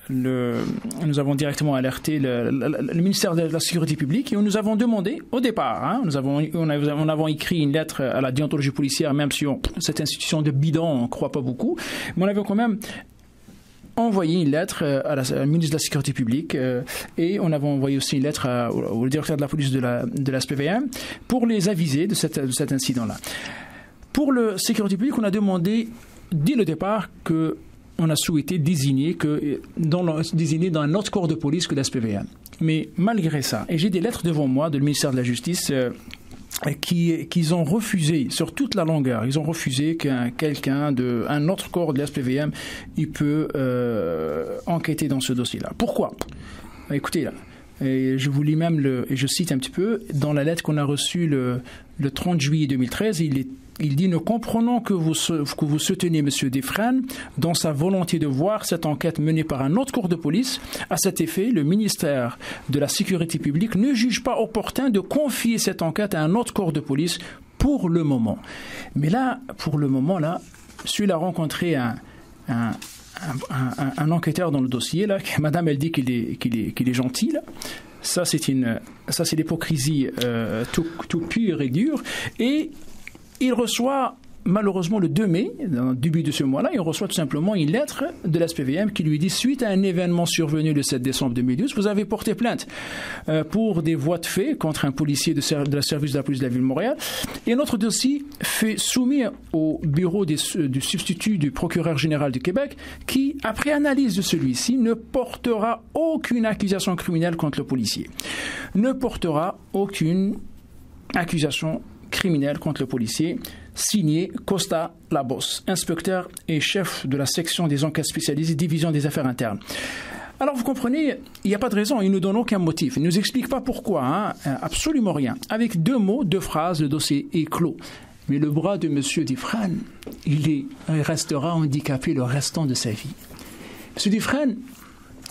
nous avons directement alerté le ministère de la Sécurité publique et nous avons demandé au départ, nous avons écrit une lettre à la déontologie policière, même si cette institution de bidon, on ne croit pas beaucoup, mais on avait quand même envoyé une lettre à la ministre de la Sécurité publique et on avait envoyé aussi une lettre au directeur de la police de la SPVM pour les aviser de cet incident-là. Pour la Sécurité publique, on a demandé dès le départ que on a souhaité désigner dans un autre corps de police que la SPVM. Mais malgré ça, et j'ai des lettres devant moi du ministère de la Justice qu'ils ont refusé sur toute la longueur. Ils ont refusé qu'un autre corps de la SPVM il peut enquêter dans ce dossier-là. Pourquoi? Écoutez, là, et je vous lis même et je cite un petit peu, dans la lettre qu'on a reçue le 30 juillet 2013, il dit « Nous comprenons que vous soutenez M. Dufresne dans sa volonté de voir cette enquête menée par un autre corps de police. À cet effet, le ministère de la Sécurité publique ne juge pas opportun de confier cette enquête à un autre corps de police pour le moment. » Mais là, pour le moment, là, celui-là a rencontré un enquêteur dans le dossier, là. Madame, elle dit qu'il est gentil, là. Ça, c'est l'hypocrisie tout pure et dure. Et il reçoit, malheureusement, le 2 mai, au début de ce mois-là, il reçoit tout simplement une lettre de la SPVM qui lui dit « Suite à un événement survenu le 7 décembre 2012, vous avez porté plainte pour des voies de fait contre un policier de la service de la police de la ville de Montréal. Et notre dossier fait soumis au bureau du substitut du procureur général du Québec qui, après analyse de celui-ci, ne portera aucune accusation criminelle contre le policier. Ne portera aucune accusation criminelle contre le policier. Signé Costa Labos, inspecteur et chef de la section des enquêtes spécialisées, division des affaires internes. Alors, vous comprenez, il n'y a pas de raison, il ne nous donne aucun motif. Il ne nous explique pas pourquoi, absolument rien. Avec 2 mots, 2 phrases, le dossier est clos. Mais le bras de M. Dufresne, il restera handicapé le restant de sa vie. M. Dufresne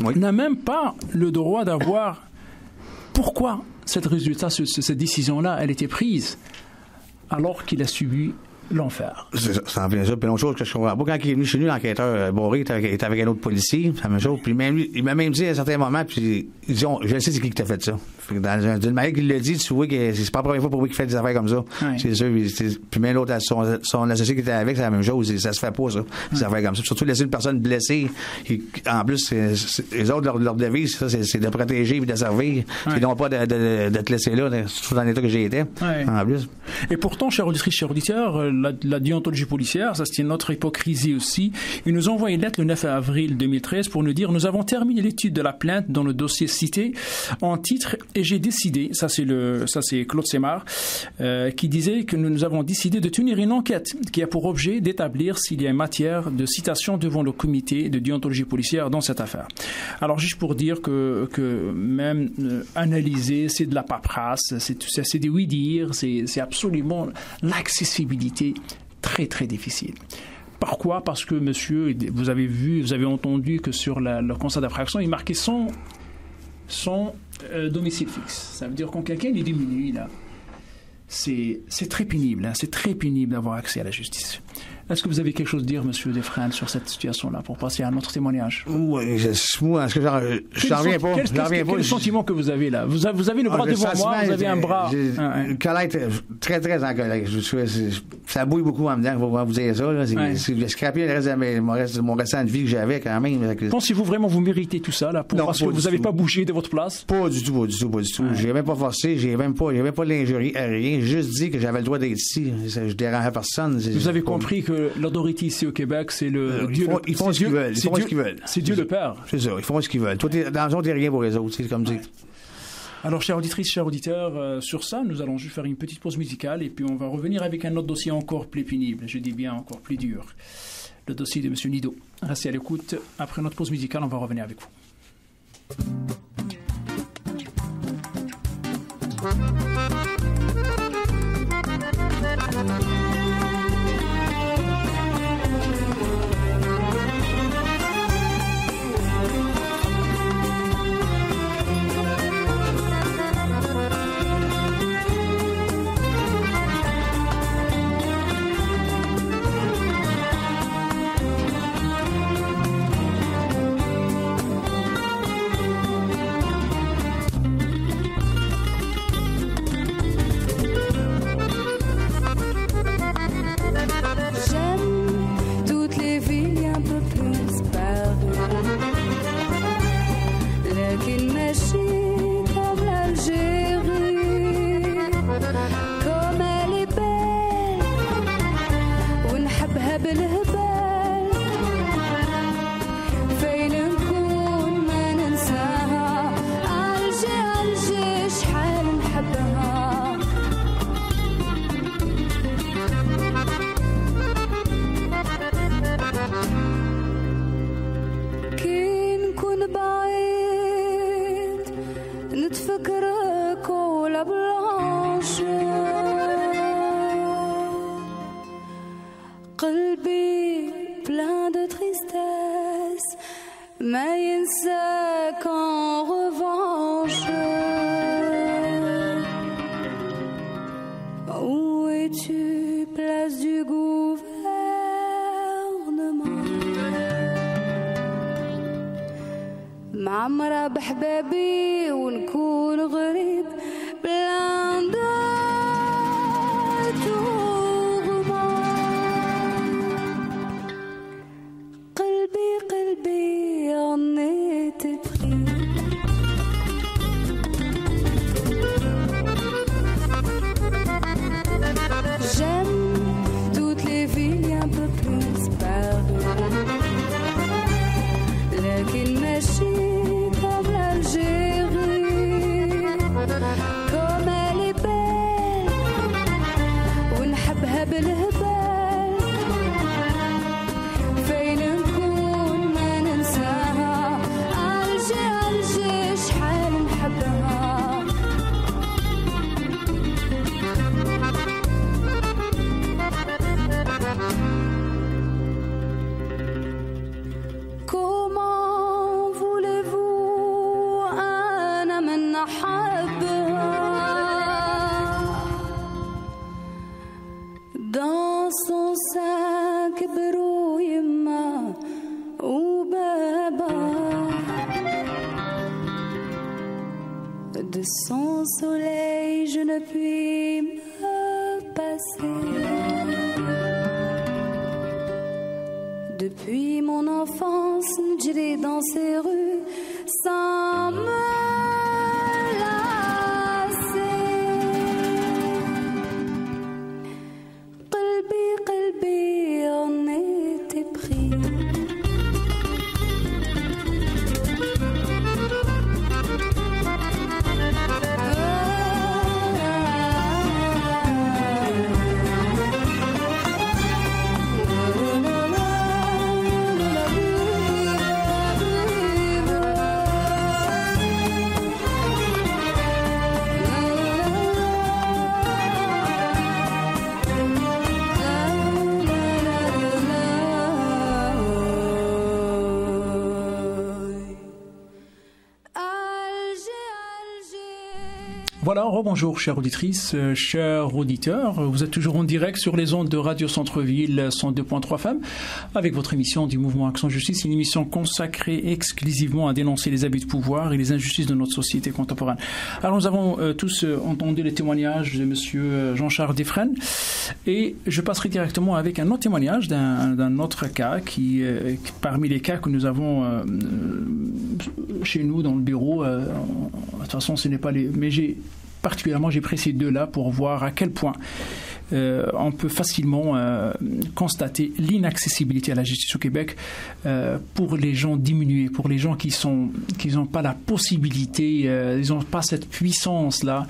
n'a même pas le droit d'avoir... Pourquoi cette décision-là, elle était prise alors qu'il a subi l'enfer. C'est en plein ça. Puis l'autre chose que je comprends pas, quand il est venu chez nous, l'enquêteur Boré était avec un autre policier, c'est la même chose. Puis même lui, il m'a même dit à un certain moment, puis il dit, je sais c'est qui t'a fait ça. D'une manière qu'il l'a dit, tu vois que c'est pas la première fois pour lui qu'il fait des affaires comme ça. Ouais. C'est sûr. Puis même l'autre, son associé qui était avec, c'est la même chose. Ça se fait pas, ça. Des affaires comme ça. Puis surtout laisser une personne blessée. En plus, les autres, leur devise, ça, c'est de protéger et de servir. Ouais. Et non pas de te laisser là, surtout dans l'état que j'ai été. Ouais. En plus. Et pourtant, chers auditrices, chers auditeurs, la déontologie policière, ça c'est notre hypocrisie aussi. Ils nous envoient une lettre le 9 avril 2013 pour nous dire: nous avons terminé l'étude de la plainte dans le dossier cité en titre et j'ai décidé, ça c'est Claude Semard, qui disait que nous avons décidé de tenir une enquête qui a pour objet d'établir s'il y a matière de citation devant le comité de déontologie policière dans cette affaire. Alors juste pour dire que même analyser, c'est de la paperasse, c'est des oui-dire, c'est absolument l'accessibilité très très difficile. Pourquoi? Parce que monsieur, vous avez entendu que sur le constat d'infraction, il marquait son domicile fixe. Ça veut dire quand quelqu'un est diminué, là, c'est très pénible. Hein, c'est très pénible d'avoir accès à la justice. Est-ce que vous avez quelque chose à dire, monsieur Defresne, sur cette situation-là, pour passer à un autre témoignage? Oui, moi, est-ce que j'en reviens pas? Quel est le sentiment que vous avez là? Vous avez le bras devant moi, vous avez un bras. Colette, très, très en colère. Ça bouille beaucoup en dedans, pour vous dire ça. J'ai scrappé le reste de mon restant de vie que j'avais quand même. Pensez-vous vraiment vous méritez tout ça, là, parce que vous n'avez pas bougé de votre place? Pas du tout. J'ai même pas forcé, j'ai même pas l'injurie à rien. J'ai juste dit que j'avais le droit d'être ici. Je dérangeais personne. Vous avez compris que l'autorité ici au Québec, c'est le Dieu. Ils font ce qu'ils veulent. C'est Dieu le Père. C'est ça. Ils font ce qu'ils veulent. Toi, dans le fond, t'es rien pour les autres. C'est comme dit. Alors, chères auditrices, chers auditeurs, sur ça, nous allons juste faire une petite pause musicale et puis on va revenir avec un autre dossier encore plus pénible. Je dis bien encore plus dur. Le dossier de M. Nido. Restez à l'écoute. Après notre pause musicale, on va revenir avec vous. معمرة بحبابي ونكون غريب بلا ندات وغمار قلبي غنيت بخير J'aime toutes les villes un peu plus disparues لكن ماشي comme l'Algérie comme elle est belle ونحبها بالهبال فين نكون ما ننساها ألجي شحال نحبها Dans son sac brouille-ma ou baba. De son soleil je ne puis me passer. Depuis mon enfance, j'irai dans ces rues sans me lasser. Qalbi, on était pris. Voilà, rebonjour chères auditrices, chers auditeurs. Vous êtes toujours en direct sur les ondes de Radio Centre-Ville 102.3 FM avec votre émission du Mouvement Action Justice, une émission consacrée exclusivement à dénoncer les abus de pouvoir et les injustices de notre société contemporaine. Alors nous avons tous entendu les témoignages de monsieur Jean-Charles Desfresnes et je passerai directement avec un autre témoignage d'un autre cas qui parmi les cas que nous avons chez nous dans le bureau. De toute façon, ce n'est pas les... Mais j'ai pris ces deux-là pour voir à quel point on peut facilement constater l'inaccessibilité à la justice au Québec pour les gens diminués, pour les gens qui n'ont pas la possibilité, ils n'ont pas cette puissance-là.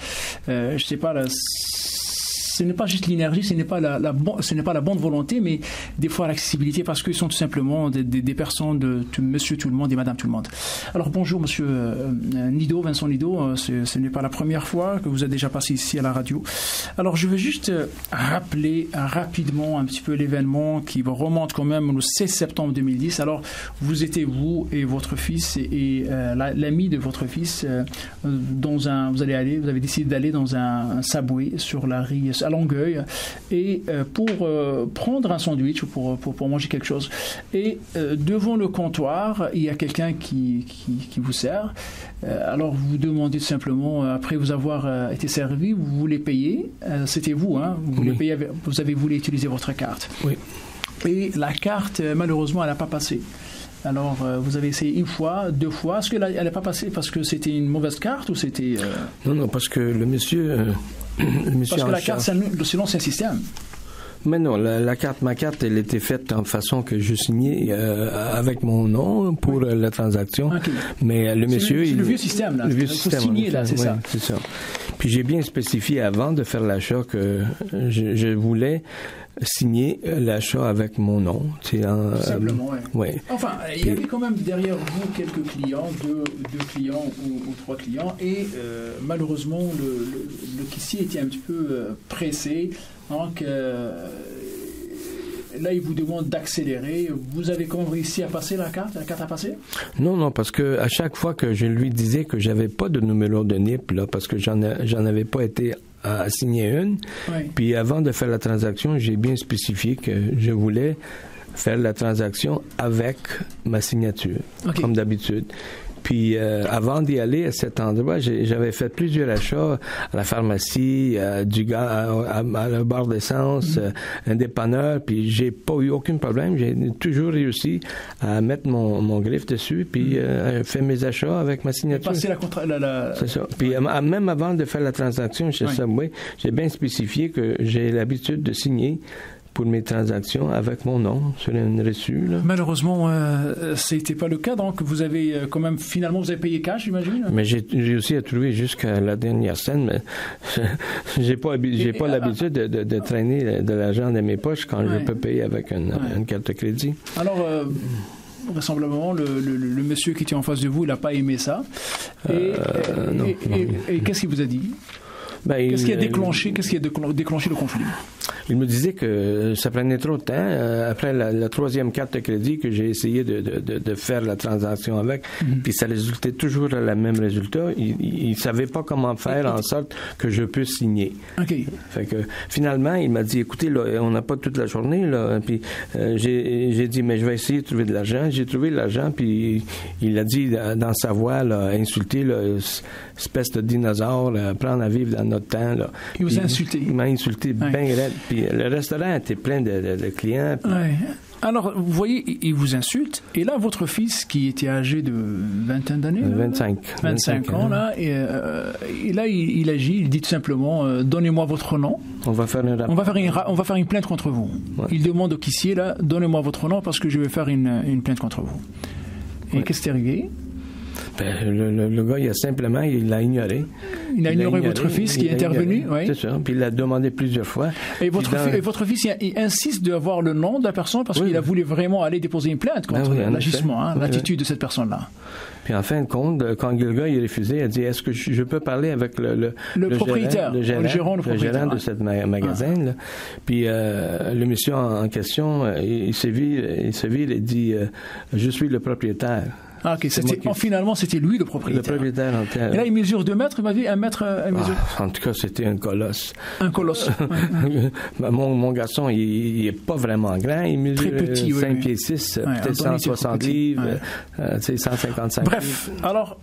Je sais pas, ce n'est pas juste l'énergie, ce n'est pas la bonne volonté, mais des fois l'accessibilité, parce qu'ils sont tout simplement des personnes de monsieur tout le monde et madame tout le monde. Alors bonjour monsieur Vincent Nido, ce n'est pas la première fois que vous êtes déjà passé ici à la radio. Alors je veux juste rappeler rapidement un petit peu l'événement qui remonte quand même au 16 septembre 2010. Alors vous étiez vous et votre fils et l'ami de votre fils vous avez décidé d'aller dans un Subway sur la rue à Longueuil et pour prendre un sandwich ou pour manger quelque chose. Et devant le comptoir, il y a quelqu'un qui vous sert. Alors vous demandez tout simplement, après vous avoir été servi, vous voulez payer. C'était vous, hein? Vous voulez payer, vous avez voulu utiliser votre carte. Oui. Et la carte, malheureusement, elle n'a pas passé. Alors, vous avez essayé une fois, deux fois. Est-ce qu'elle n'a pas passé parce que c'était une mauvaise carte ou c'était... Non, parce que le monsieur... parce que la carte, sinon, c'est un système. Mais non, ma carte, elle était faite en façon que je signais avec mon nom pour la transaction. Okay. Mais le monsieur... C'est le vieux système, là. Le vieux système. Il faut signer, là, c'est ça. C'est ça. Puis j'ai bien spécifié avant de faire l'achat que je voulais signer l'achat avec mon nom. Simplement, oui. Ouais. Enfin, il y avait quand même derrière vous quelques clients, deux clients ou trois clients, et malheureusement, le caissier était un petit peu pressé. Donc, là, il vous demande d'accélérer. Vous avez quand même réussi à passer la carte a passé? Non, parce que à chaque fois que je lui disais que j'avais pas de numéro de NIP, là, parce que j'en avais pas été à signer une. Oui. Puis avant de faire la transaction, j'ai bien spécifié que je voulais faire la transaction avec ma signature, comme d'habitude. Puis avant d'y aller à cet endroit, j'avais fait plusieurs achats à la pharmacie, à la barre d'essence, un dépanneur, puis j'ai pas eu aucun problème. J'ai toujours réussi à mettre mon griffe dessus, puis fait mes achats avec ma signature. Passer C'est ça. Puis même avant de faire la transaction chez Subway, j'ai bien spécifié que j'ai l'habitude de signer pour mes transactions avec mon nom sur une reçue. Là. Malheureusement, c'était pas le cas. Donc, vous avez quand même, finalement, vous avez payé cash, j'imagine? Mais j'ai réussi à trouver jusqu'à la dernière scène, mais j'ai pas l'habitude de traîner de l'argent dans mes poches quand je peux payer avec une carte de crédit. Alors, vraisemblablement, le monsieur qui était en face de vous, il n'a pas aimé ça. Et qu'est-ce qu'il vous a dit? Qu'est-ce qui a déclenché le conflit? Il me disait que ça prenait trop de temps. Après la troisième carte de crédit que j'ai essayé de faire la transaction avec, puis ça résultait toujours à le même résultat. Il savait pas comment faire en sorte que je puisse signer. Okay. Fait que finalement, il m'a dit, écoutez, là, on n'a pas toute la journée, là. Puis j'ai dit, mais je vais essayer de trouver de l'argent. J'ai trouvé de l'argent, puis il a dit dans sa voix, là, insulter, là, espèce de dinosaure, là, prendre à vivre dans notre temps, là. Il vous a insulté. Il m'a insulté bien raide. Puis le restaurant était plein de clients. Puis... Ouais. Alors, vous voyez, il vous insulte, et là, votre fils, qui était âgé de vingtaine d'années... 25 ans, là, et là, il agit, il dit tout simplement, donnez-moi votre nom. On va faire une plainte contre vous. Ouais. Il demande au caissier, là, donnez-moi votre nom, parce que je vais faire une plainte contre vous. Et qu'est-ce qui est arrivé? Le gars, il l'a ignoré. Il a ignoré votre fils qui est intervenu, oui. C'est ça. Puis il l'a demandé plusieurs fois. Et votre fils, il insiste d'avoir le nom de la personne parce qu'il a voulu vraiment aller déposer une plainte contre l'agissement, l'attitude de cette personne-là. Puis en fin de compte, quand le gars il a refusé, il a dit, est-ce que je peux parler avec le propriétaire, le gérant de cette magasin, là. Puis le monsieur en question, il se vire et dit, je suis le propriétaire. Ah, ok. Finalement, c'était lui le propriétaire. Le propriétaire entier. Et là, il mesure 2 mètres, il m'a dit 1 mètre. En tout cas, c'était un colosse. Un colosse. Mon garçon, il est pas vraiment grand. Il mesure très petit, 5 pieds 6, peut-être 160 livres, 155 Bref, livres.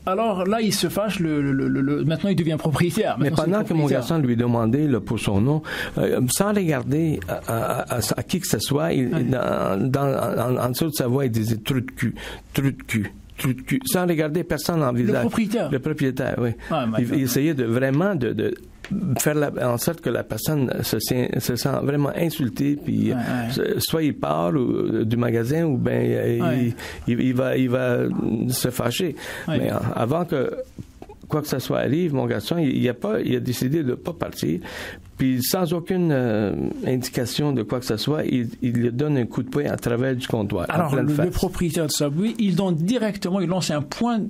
Alors là, il se fâche. Maintenant, il devient propriétaire. Mais pendant que mon garçon lui demandait pour son nom, sans regarder à qui que ce soit, en dessous de sa voix, il disait « trou de cul ». Sans regarder personne en visage. Le propriétaire, oui. Il essayait de faire en sorte que la personne se sent vraiment insultée, puis soit il part du magasin ou bien il va se fâcher. Mais avant que quoi que ce soit arrive, mon garçon, il a décidé de ne pas partir. Puis sans aucune indication de quoi que ce soit, il lui donne un coup de poing à travers du comptoir. Alors le propriétaire de Subway, il lance un poing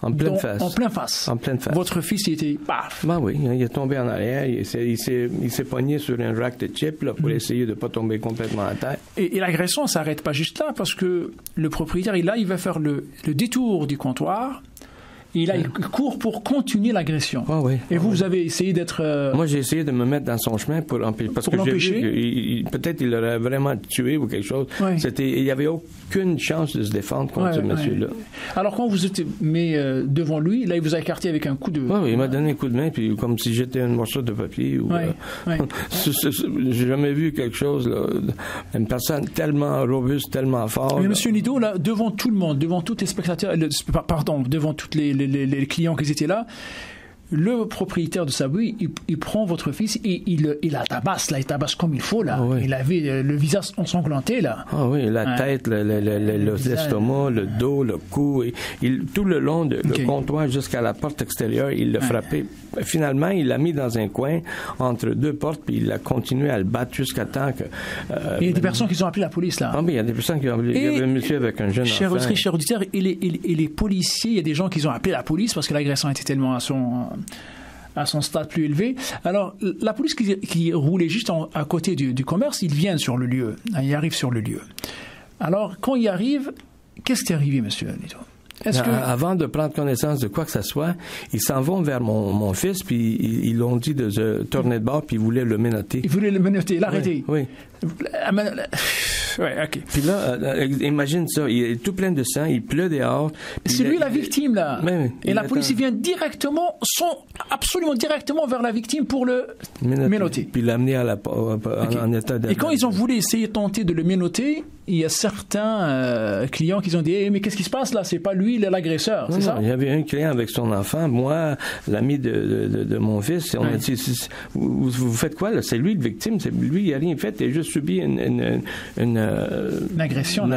en pleine face. Votre fils, il était paf. Ben oui, il est tombé en arrière, il s'est pogné sur un rack de chips là, pour essayer de ne pas tomber complètement à terre. Et l'agression ne s'arrête pas juste là, parce que le propriétaire, il va faire le détour du comptoir. Et là, il court pour continuer l'agression. Ah oui. Et vous avez essayé d'être... Moi, j'ai essayé de me mettre dans son chemin pour l'empêcher. Parce que j'ai vu peut-être il l'aurait vraiment tué ou quelque chose. Oui. Il n'y avait aucune chance de se défendre contre ce monsieur-là. Alors, quand vous êtes mis devant lui, là, il vous a écarté avec un coup de... Oui, il m'a donné un coup de main, puis comme si j'étais un morceau de papier. J'ai jamais vu quelque chose, là, une personne tellement robuste, tellement forte. Mais monsieur Nadeau, là, devant tout le monde, devant tous les spectateurs, devant toutes les clients qui étaient là, le propriétaire de Subway, il prend votre fils et il la tabasse, là, il tabasse comme il faut, là. Ah oui. Il avait le visage ensanglanté, là. Ah oui, la tête, l'estomac, le dos, le cou, tout le long du comptoir jusqu'à la porte extérieure, il l'a frappé. Finalement, il l'a mis dans un coin entre 2 portes, puis il a continué à le battre jusqu'à temps que... il y a des personnes qui ont appelé la police, là. Ah oui, il y a des personnes qui ont appelé. Il y avait un monsieur avec un jeune enfant. Cher auditeur, et les policiers, il y a des gens qui ont appelé la police parce que l'agression était tellement à son stade plus élevé. Alors, la police qui roulait juste à côté du commerce, ils viennent sur le lieu. Ils arrivent sur le lieu. Alors, quand ils arrivent, qu'est-ce qui est arrivé, monsieur Nadeau? Avant de prendre connaissance de quoi que ce soit, ils s'en vont vers mon fils, puis ils l'ont dit de se tourner de bord, puis ils voulaient le menotter. Ils voulaient le menotter, l'arrêter. Oui. Ouais, ok. Puis là, imagine ça, il est tout plein de sang, il pleut dehors. C'est lui la victime, là. Et la police, il vient absolument directement vers la victime pour le menotter. Puis l'amener en état de... Et quand ils ont voulu essayer de tenter de le menotter, il y a certains clients qui ont dit mais qu'est-ce qui se passe là? C'est pas lui l'agresseur, c'est ça? Il y avait un client avec son enfant, moi, l'ami de mon fils, on a dit vous faites quoi là? C'est lui le victime, lui il a rien fait, il a juste subi une agression,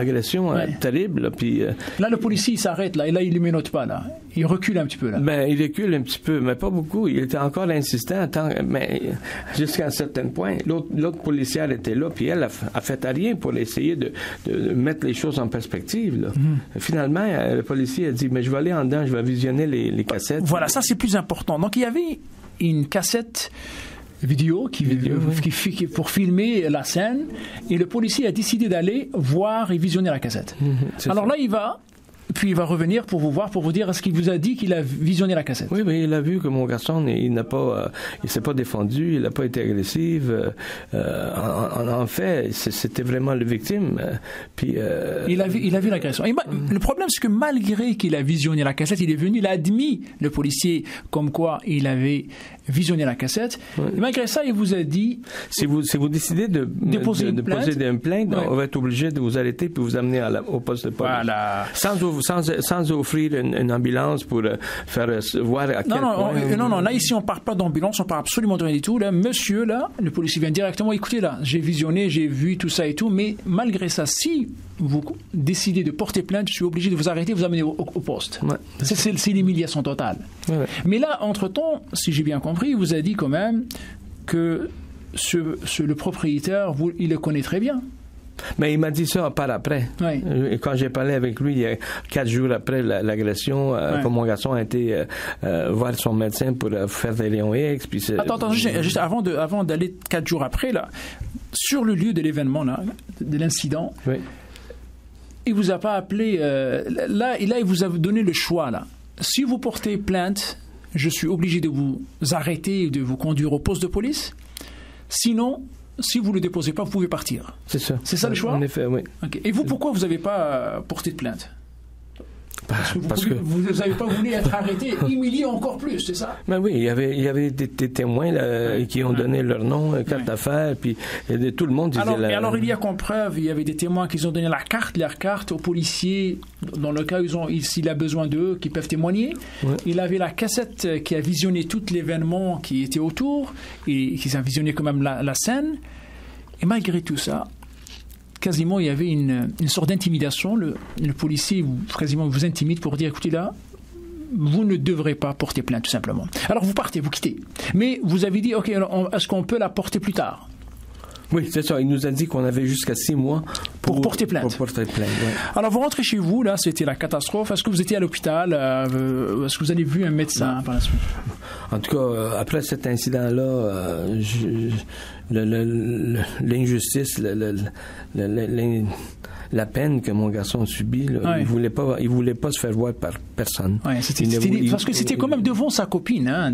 terrible. Là, puis, là, le policier il s'arrête là, et là il ne le menotte pas là. Il recule un petit peu là. Il recule un petit peu, mais pas beaucoup. Il était encore insistant, mais jusqu'à un certain point. L'autre policière était là, puis elle a fait rien pour essayer de mettre les choses en perspective. Là. Finalement, le policier a dit, mais je vais aller en dedans, je vais visionner les cassettes. Voilà, ça c'est plus important. Donc il y avait une cassette vidéo pour filmer la scène, et le policier a décidé d'aller voir et visionner la cassette. Alors là, il va... Puis il va revenir pour vous voir, pour vous dire est-ce qu'il vous a dit qu'il a visionné la cassette. Oui, mais il a vu que mon garçon, il s'est pas défendu, il n'a pas été agressif. En fait, c'était vraiment le victime. Puis il a vu l'agression. Le problème, c'est que malgré qu'il a visionné la cassette, il est venu, il a admis, le policier, comme quoi il avait visionné la cassette. Ouais. Et malgré ça, il vous a dit... Si vous décidez de poser une plainte, on va être obligé de vous arrêter puis vous amener au poste de police. Voilà. Sans offrir une ambulance pour faire voir à quel point... Non, là, ici, on ne parle pas d'ambulance, on ne parle absolument de rien du tout. Là, monsieur, là, le policier vient directement, écoutez, là, j'ai visionné, j'ai vu tout ça et tout, mais malgré ça, si vous décidez de porter plainte, je suis obligé de vous arrêter, vous amener au poste. Ouais. C'est l'humiliation totale. Ouais. Mais là, entre-temps, si j'ai bien compris, il vous a dit quand même que le propriétaire, il le connaît très bien. Mais il m'a dit ça par après. Oui. Et quand j'ai parlé avec lui, il y a 4 jours après l'agression, quand mon garçon a été voir son médecin pour faire des rayons X. Puis Attends, juste avant d'aller 4 jours après, là, sur le lieu de l'événement, là, de l'incident, oui. Il vous a pas appelé. Là, il vous a donné le choix. Là. Si vous portez plainte, je suis obligé de vous arrêter et de vous conduire au poste de police. Sinon, si vous ne le déposez pas, vous pouvez partir. C'est ça. C'est ça le choix? En effet, oui. Okay. Et vous, pourquoi vous n'avez pas porté de plainte? Parce que vous n'avez pas voulu être arrêté, humilié encore plus, c'est ça? Ben oui, il y avait des témoins là, qui ont donné leur nom, carte d'affaires, puis tout le monde disait... Alors, il y a comme preuve, il y avait des témoins qui ont donné leur carte aux policiers, dans le cas où s'il a besoin d'eux, qui peuvent témoigner. Ouais. Il avait la cassette qui a visionné tout l'événement qui était autour, et qui a visionné quand même la scène. Et malgré tout ça, quasiment, il y avait une sorte d'intimidation. Le policier quasiment vous intimide pour dire, écoutez là, vous ne devrez pas porter plainte, tout simplement. Alors vous partez, vous quittez. Mais vous avez dit, ok, est-ce qu'on peut la porter plus tard? Oui, c'est ça. Il nous a dit qu'on avait jusqu'à 6 mois pour porter plainte. Ouais. Alors, vous rentrez chez vous, là, c'était la catastrophe. Est-ce que vous étiez à l'hôpital? Est-ce que vous avez vu un médecin par la suite? En tout cas, après cet incident-là, l'injustice, la peine que mon garçon subit, là, il voulait pas se faire voir par personne. Ouais, parce que c'était quand même devant sa copine, hein,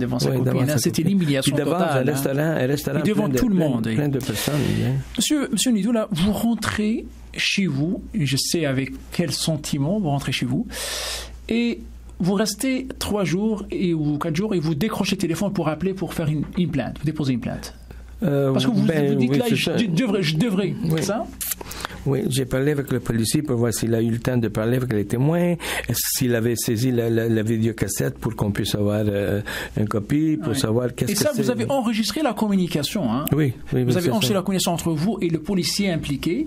c'était l'humiliation totale. Devant un restaurant et devant tout le monde. Plein de personnes. Monsieur Nido, là, vous rentrez chez vous, je sais avec quel sentiment vous rentrez chez vous, et vous restez 3 jours ou 4 jours et vous décrochez le téléphone pour appeler pour faire une plainte, vous déposez une plainte. Parce que vous dites là, je devrais, c'est ça? Oui, j'ai parlé avec le policier pour voir s'il a eu le temps de parler avec les témoins, s'il avait saisi la vidéocassette pour qu'on puisse avoir une copie, pour savoir qu'est-ce que c'est. Et ça, vous avez enregistré la communication, hein? Oui. Vous avez enregistré la communication entre vous et le policier impliqué,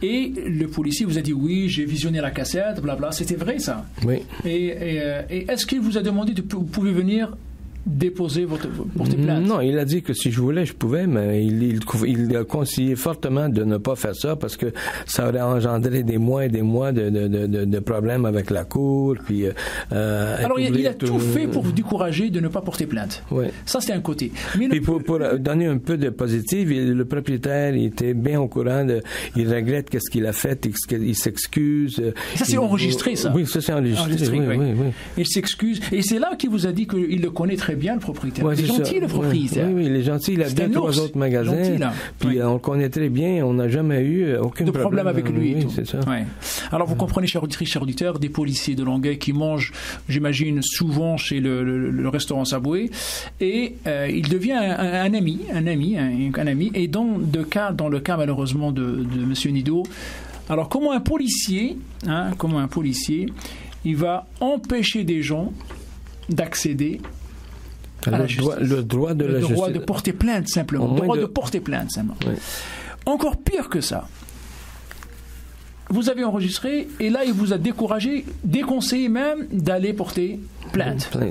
et le policier vous a dit, oui, j'ai visionné la cassette, blabla, c'était vrai, ça? Oui. Et est-ce qu'il vous a demandé vous pouvez venir déposer porter plainte? Non, il a dit que si je voulais, je pouvais, mais il a conseillé fortement de ne pas faire ça parce que ça aurait engendré des mois et des mois de problèmes avec la cour. Puis, alors, il a tout fait pour vous décourager de ne pas porter plainte. Oui. Ça, c'est un côté. Mais pour donner un peu de positif, le propriétaire, il était bien au courant il regrette qu'est-ce qu'il a fait, il s'excuse. Ça, c'est enregistré, ça? Oui, ça, c'est enregistré. Oui. Il s'excuse. Et c'est là qu'il vous a dit qu'il le connaît très bien, le propriétaire. Ouais, il est gentil, le propriétaire. Oui, il est gentil. Il a 2-3 autres magasins. Gentil, puis on le connaît très bien. On n'a jamais eu aucun problème avec lui. Oui, c'est ça. Ouais. Alors, vous comprenez, chers auditrices, chers auditeurs, des policiers de Longueuil qui mangent, j'imagine, souvent chez le restaurant Subway. Et il devient un ami. Et dans le cas, malheureusement, de M. Nido, alors, comment un policier, il va empêcher des gens d'accéder le droit de porter plainte, simplement. Le droit de porter plainte, simplement. Oui. Encore pire que ça. Vous avez enregistré, et là, il vous a déconseillé même d'aller porter plainte. Oui.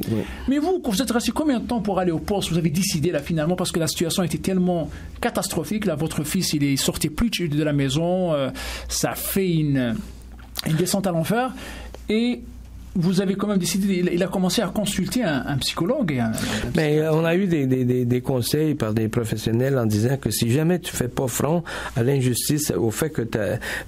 Mais vous êtes resté combien de temps pour aller au poste? Vous avez décidé, là, finalement, parce que la situation était tellement catastrophique. Là, votre fils, il sortait plus de la maison. Ça fait une descente à l'enfer. Et vous avez quand même décidé, il a commencé à consulter un psychologue. Mais on a eu des conseils par des professionnels en disant que si jamais tu fais pas front à l'injustice, au fait que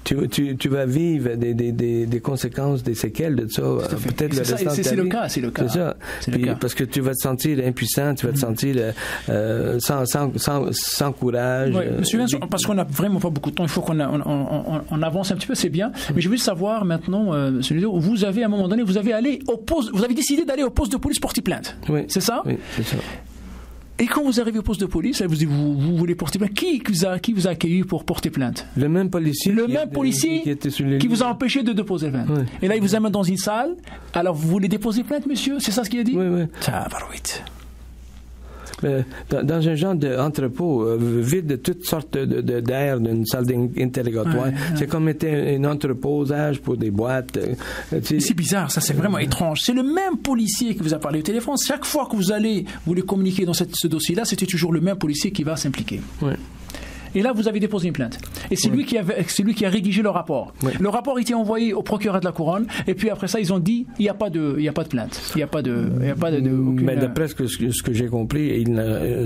tu vas vivre des conséquences, des séquelles de ça, peut-être le restant de ta vie. C'est le cas. C'est ça. Puis, parce que tu vas te sentir impuissant, tu vas te sentir sans courage. Oui, Monsieur Vincent, parce qu'on n'a vraiment pas beaucoup de temps, il faut qu'on avance un petit peu, c'est bien. Mais je veux savoir maintenant, Monsieur Ludo, vous avez à un moment donné, vous avez décidé d'aller au poste de police porter plainte. Oui. C'est ça? Oui, c'est ça. Et quand vous arrivez au poste de police, vous voulez porter plainte, qui vous a accueilli pour porter plainte? Le même policier. Qui vous a empêché de déposer plainte. Oui. Et là, il vous amène dans une salle. Alors, vous voulez déposer plainte, monsieur? C'est ça ce qu'il a dit? Oui. Tabarouette. Dans un genre d'entrepôt vide de toutes sortes d'air d'une salle d'interrogatoire. C'est comme était un entreposage pour des boîtes. C'est bizarre, ça, c'est vraiment étrange. C'est le même policier qui vous a parlé au téléphone. Chaque fois que vous voulez communiquer dans ce dossier-là, c'était toujours le même policier qui va s'impliquer. Oui. Et là, vous avez déposé une plainte. Et c'est lui qui a rédigé le rapport. Oui. Le rapport était envoyé au procureur de la Couronne. Et puis après ça, ils ont dit, il n'y a pas de plainte. Il n'y a pas de Mais d'après ce que j'ai compris,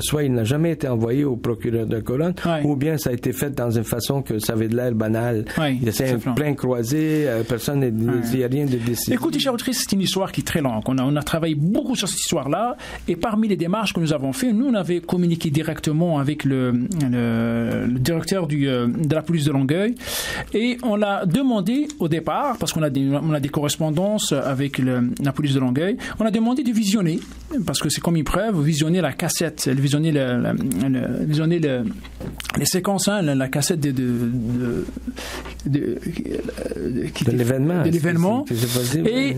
soit il n'a jamais été envoyé au procureur de la Couronne, ou bien ça a été fait dans une façon que ça avait de l'air banal. C'est un plein croisé, personne il n'y a rien de décidé. Écoutez, chers auditrices, c'est une histoire qui est très longue. On a travaillé beaucoup sur cette histoire-là. Et parmi les démarches que nous avons fait, nous, on avait communiqué directement avec le directeur de la police de Longueuil, et on l'a demandé au départ, parce qu'on a des correspondances avec la police de Longueuil, on a demandé de visionner, parce que c'est comme une preuve, visionner la cassette, visionner les séquences, la cassette de l'événement. Et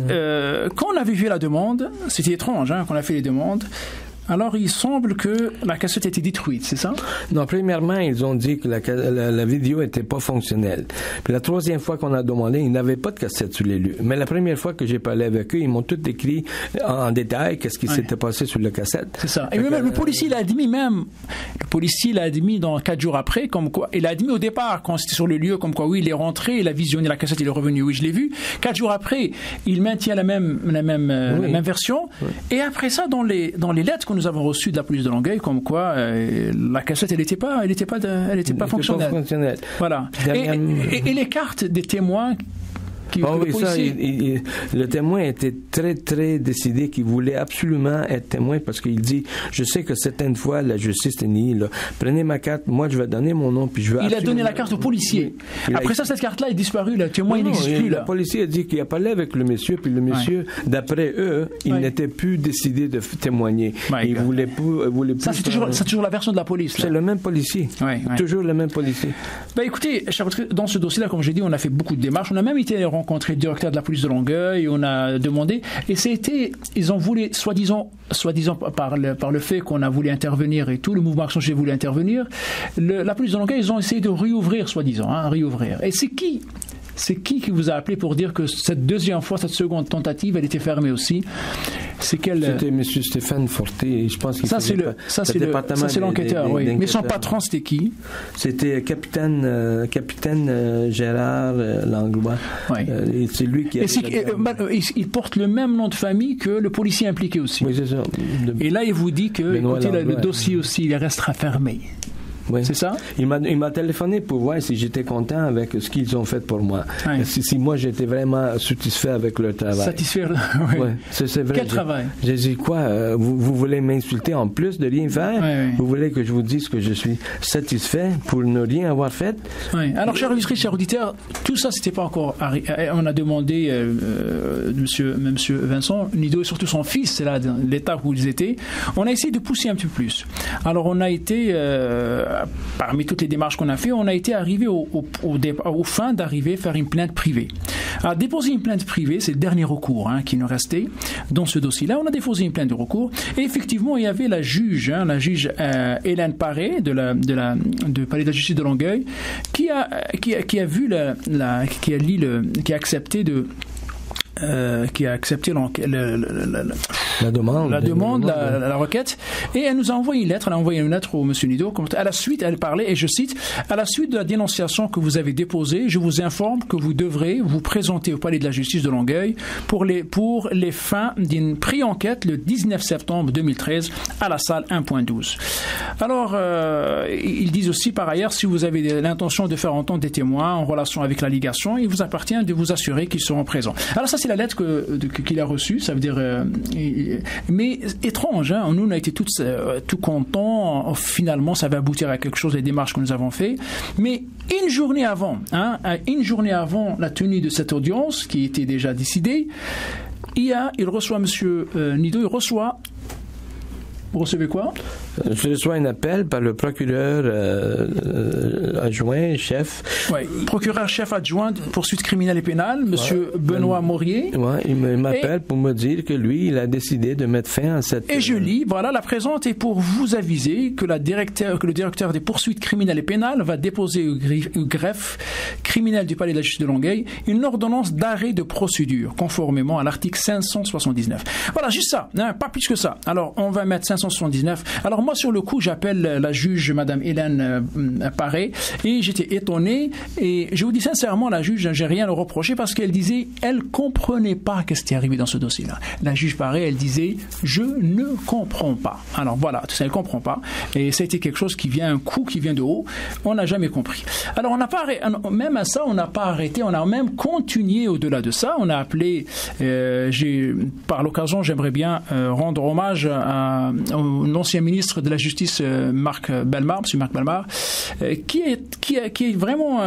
quand on avait vu la demande, c'était étrange, qu'on a fait les demandes. Alors, il semble que la cassette a été détruite, c'est ça? Non, premièrement, ils ont dit que la vidéo était pas fonctionnelle. Puis la troisième fois qu'on a demandé, ils n'avaient pas de cassette sur les lieux. Mais la première fois que j'ai parlé avec eux, ils m'ont tout décrit en détail qu'est-ce qui s'était passé sur la cassette. C'est ça. Et même le policier l'a admis dans 4 jours après, comme quoi, il l'a admis au départ, quand c'était sur le lieu, comme quoi, oui, il est rentré, il a visionné la cassette, il est revenu, oui, je l'ai vu. 4 jours après, il maintient la même version. Oui. Et après ça, dans les lettres qu'on nous avons reçues de la police de Longueuil, comme quoi la cassette, elle n'était pas fonctionnelle. Voilà. Et les cartes des témoins. Le témoin était très, très décidé qu'il voulait absolument être témoin parce qu'il dit, je sais que certaines fois, la justice est niée, là. Prenez ma carte, moi, je vais donner mon nom, puis je vais a donné la carte au policier. Oui. Après ça, cette carte-là est disparue, le témoin n'existe plus, là. Le policier a dit qu'il a parlé avec le monsieur, puis le monsieur, d'après eux, il n'était plus décidé de témoigner. Il voulait plus. Ça, c'est toujours la version de la police, là. C'est le même policier. Toujours le même policier. Écoutez, dans ce dossier-là, comme j'ai dit, on a fait beaucoup de démarches. On a même été rencontré le directeur de la police de Longueuil, on a demandé, et ils ont voulu, soi-disant par le fait qu'on a voulu intervenir et tout, le mouvement Action Justice voulu intervenir, la police de Longueuil, ils ont essayé de réouvrir, soi-disant, réouvrir. Et c'est qui vous a appelé pour dire que cette seconde tentative, elle était fermée aussi? C'était M. Stéphane Forté, je pense qu'il c'est l'enquêteur, oui. Mais son patron, c'était qui? C'était capitaine Gérard Langlois. Oui. C'est lui qui il porte le même nom de famille que le policier impliqué aussi. Oui, c'est ça. Et là, il vous dit que le dossier aussi, il restera fermé. Oui. C'est ça? Il m'a téléphoné pour voir si j'étais content avec ce qu'ils ont fait pour moi. Oui. Si moi j'étais vraiment satisfait avec leur travail. Satisfait, oui. C'est vrai. Quel travail? J'ai dit quoi? Vous voulez m'insulter en plus de rien faire? Oui. Vous voulez que je vous dise que je suis satisfait pour ne rien avoir fait? Oui. Alors, chers auditeurs, tout ça, c'était pas encore arrivé. On a demandé, monsieur Vincent Nido et surtout son fils, c'est là, dans l'état où ils étaient. On a essayé de pousser un petit peu plus. Alors, on a été, parmi toutes les démarches qu'on a fait, on a été arrivé au fin d'arriver à faire une plainte privée. Alors, déposer une plainte privée, c'est le dernier recours qui nous restait dans ce dossier-là. On a déposé une plainte de recours et effectivement, il y avait la juge Hélène Paré de Palais de la Justice de Longueuil qui a accepté qui a accepté la demande, la requête, et elle nous a envoyé une lettre. Elle a envoyé une lettre au monsieur Nadeau. À la suite, elle parlait, et je cite: à la suite de la dénonciation que vous avez déposée, je vous informe que vous devrez vous présenter au palais de la justice de Longueuil pour les fins d'une pré-enquête le 19 septembre 2013 à la salle 1.12. Alors, ils disent aussi par ailleurs, si vous avez l'intention de faire entendre des témoins en relation avec l'allégation, il vous appartient de vous assurer qu'ils seront présents. Alors ça, c'est la lettre qu'il a reçue. Ça veut dire, mais étrange, hein? Nous, on a été tout contents. Finalement, ça va aboutir à quelque chose, les démarches que nous avons fait. Mais une journée avant la tenue de cette audience, qui était déjà décidée, il reçoit Monsieur Nadeau, vous recevez quoi? Je reçois un appel par le procureur adjoint, chef. Oui, procureur-chef adjoint de poursuite criminelle et pénale, M. Benoît Maurier. Oui, il m'appelle pour me dire que lui, il a décidé de mettre fin à cette... Et je lis, voilà, la présente est pour vous aviser que le directeur des poursuites criminelles et pénales va déposer au greffe criminel du palais de la justice de Longueuil une ordonnance d'arrêt de procédure, conformément à l'article 579. Voilà, juste ça, hein, pas plus que ça. Alors, on va mettre 579. Alors, moi, sur le coup, j'appelle la juge, Madame Hélène Paré, et j'étais étonné. Et je vous dis sincèrement, la juge, j'ai rien à reprocher parce qu'elle disait, elle comprenait pas qu'est-ce qui est arrivé dans ce dossier-là. La juge Paré, elle disait, je ne comprends pas. Alors voilà, tout ça, elle comprend pas. Et ça a été quelque chose qui vient, un coup qui vient de haut. On n'a jamais compris. Alors, on n'a pas arrêté, même à ça, on n'a pas arrêté. On a même continué au-delà de ça. On a appelé, par l'occasion, j'aimerais bien rendre hommage au ancien ministre de la Justice, Marc Bellemare, M. Marc Bellemare, qui est vraiment,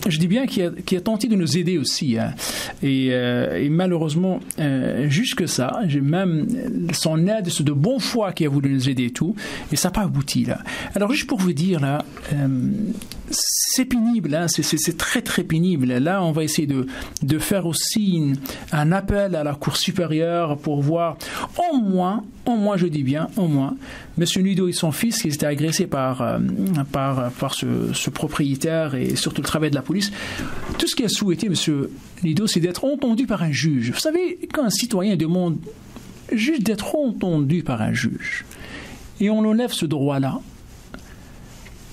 je dis bien, qui a tenté de nous aider aussi. Hein. Et malheureusement, jusque ça, j'ai même son aide, c'est de bonne foi qui a voulu nous aider et tout, et ça n'a pas abouti, là. Alors, juste pour vous dire, là, c'est pénible, hein, c'est très très pénible. Là, on va essayer de faire aussi un appel à la Cour supérieure pour voir au moins, je dis bien, au moins, M. Nadeau et son fils qui étaient agressés par ce propriétaire et surtout le travail de la police. Tout ce qu'il a souhaité, M. Nadeau, c'est d'être entendu par un juge. Vous savez, quand un citoyen demande juste d'être entendu par un juge, et on enlève ce droit-là,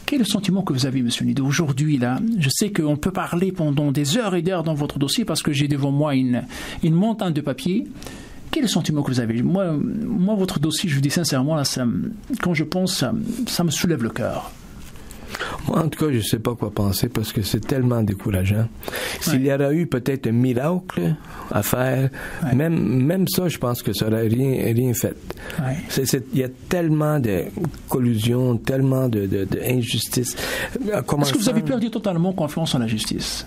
quel est le sentiment que vous avez, M. Nadeau, aujourd'hui, là? Je sais qu'on peut parler pendant des heures et des heures dans votre dossier parce que j'ai devant moi une montagne de papier. Quel est le sentiment que vous avez? Moi, votre dossier, je vous dis sincèrement, là, quand je pense, ça me soulève le cœur. Moi, en tout cas, je ne sais pas quoi penser parce que c'est tellement décourageant. S'il y aurait eu peut-être un miracle à faire, même ça, je pense que ça n'aurait rien fait. Il y a tellement de collusion, tellement d'injustice. Est-ce que vous avez perdu totalement confiance en la justice?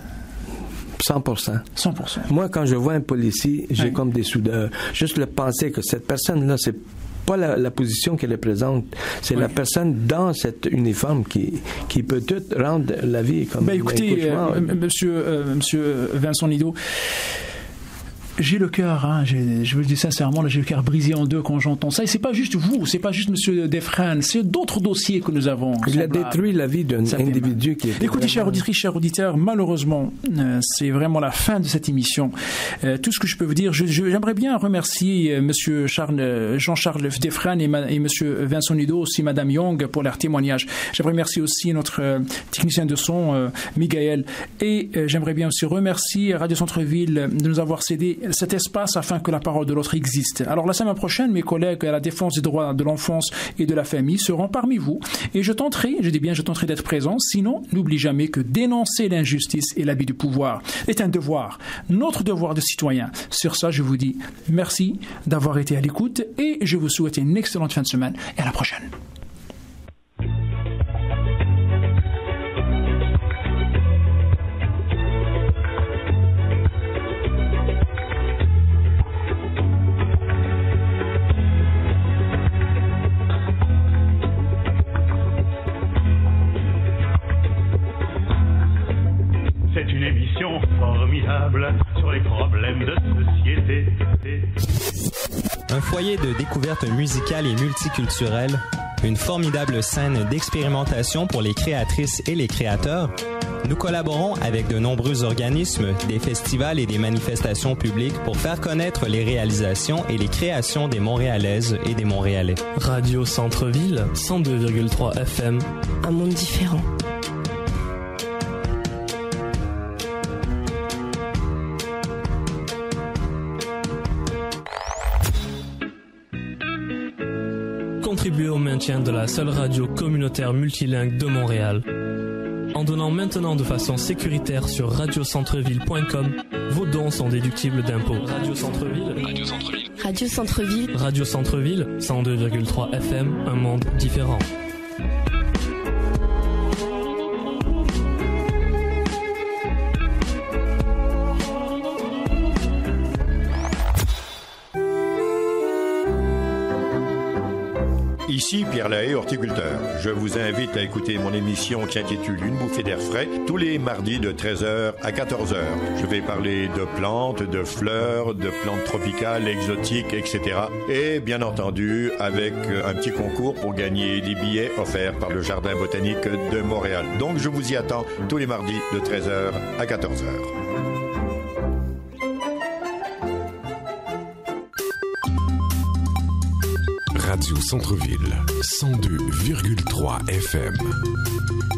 100%. 100%. Moi, quand je vois un policier, j'ai comme des soudeurs. Juste le penser que cette personne-là, c'est pas la position qu'elle représente, c'est la personne dans cet uniforme qui peut tout rendre la vie comme écoutez, monsieur Vincent Nadeau, j'ai le cœur, hein, je vous le dis sincèrement, là, j'ai le cœur brisé en deux quand j'entends ça. Et c'est pas juste vous, c'est pas juste M. Defrane, c'est d'autres dossiers que nous avons. Il a détruit la vie d'un individu qui était... Écoutez, chers auditrices, chers auditeurs, malheureusement, c'est vraiment la fin de cette émission. Tout ce que je peux vous dire, j'aimerais bien remercier M. Jean-Charles Defrane et M. Vincent Nadeau, aussi Mme Young pour leur témoignage. J'aimerais remercier aussi notre technicien de son, Michael. Et j'aimerais bien aussi remercier Radio Centre-Ville de nous avoir cédé cet espace afin que la parole de l'autre existe. Alors la semaine prochaine, mes collègues à la défense des droits de l'enfance et de la famille seront parmi vous et je tenterai d'être présent. Sinon, n'oublie jamais que dénoncer l'injustice et l'abus du pouvoir est un devoir, notre devoir de citoyen. Sur ça, je vous dis merci d'avoir été à l'écoute et je vous souhaite une excellente fin de semaine et à la prochaine. C'est une émission formidable sur les problèmes de société. Un foyer de découverte musicale et multiculturelle une formidable scène d'expérimentation pour les créatrices et les créateurs, nous collaborons avec de nombreux organismes, des festivals et des manifestations publiques pour faire connaître les réalisations et les créations des Montréalaises et des Montréalais. Radio Centre-Ville, 102,3 FM. Un monde différent. Contribuez au maintien de la seule radio communautaire multilingue de Montréal. En donnant maintenant de façon sécuritaire sur radiocentreville.com, vos dons sont déductibles d'impôts. Radio Centre-Ville. Radio Centre-Ville. Radio Centre-Ville. Radio Centre-Ville, 102,3 FM, un monde différent. Ici Pierre Lahaye, horticulteur. Je vous invite à écouter mon émission qui s'intitule Une bouffée d'air frais tous les mardis de 13h à 14h. Je vais parler de plantes, de fleurs, de plantes tropicales, exotiques, etc. Et bien entendu, avec un petit concours pour gagner des billets offerts par le Jardin botanique de Montréal. Donc je vous y attends tous les mardis de 13h à 14h. Radio Centre-Ville, 102,3 FM.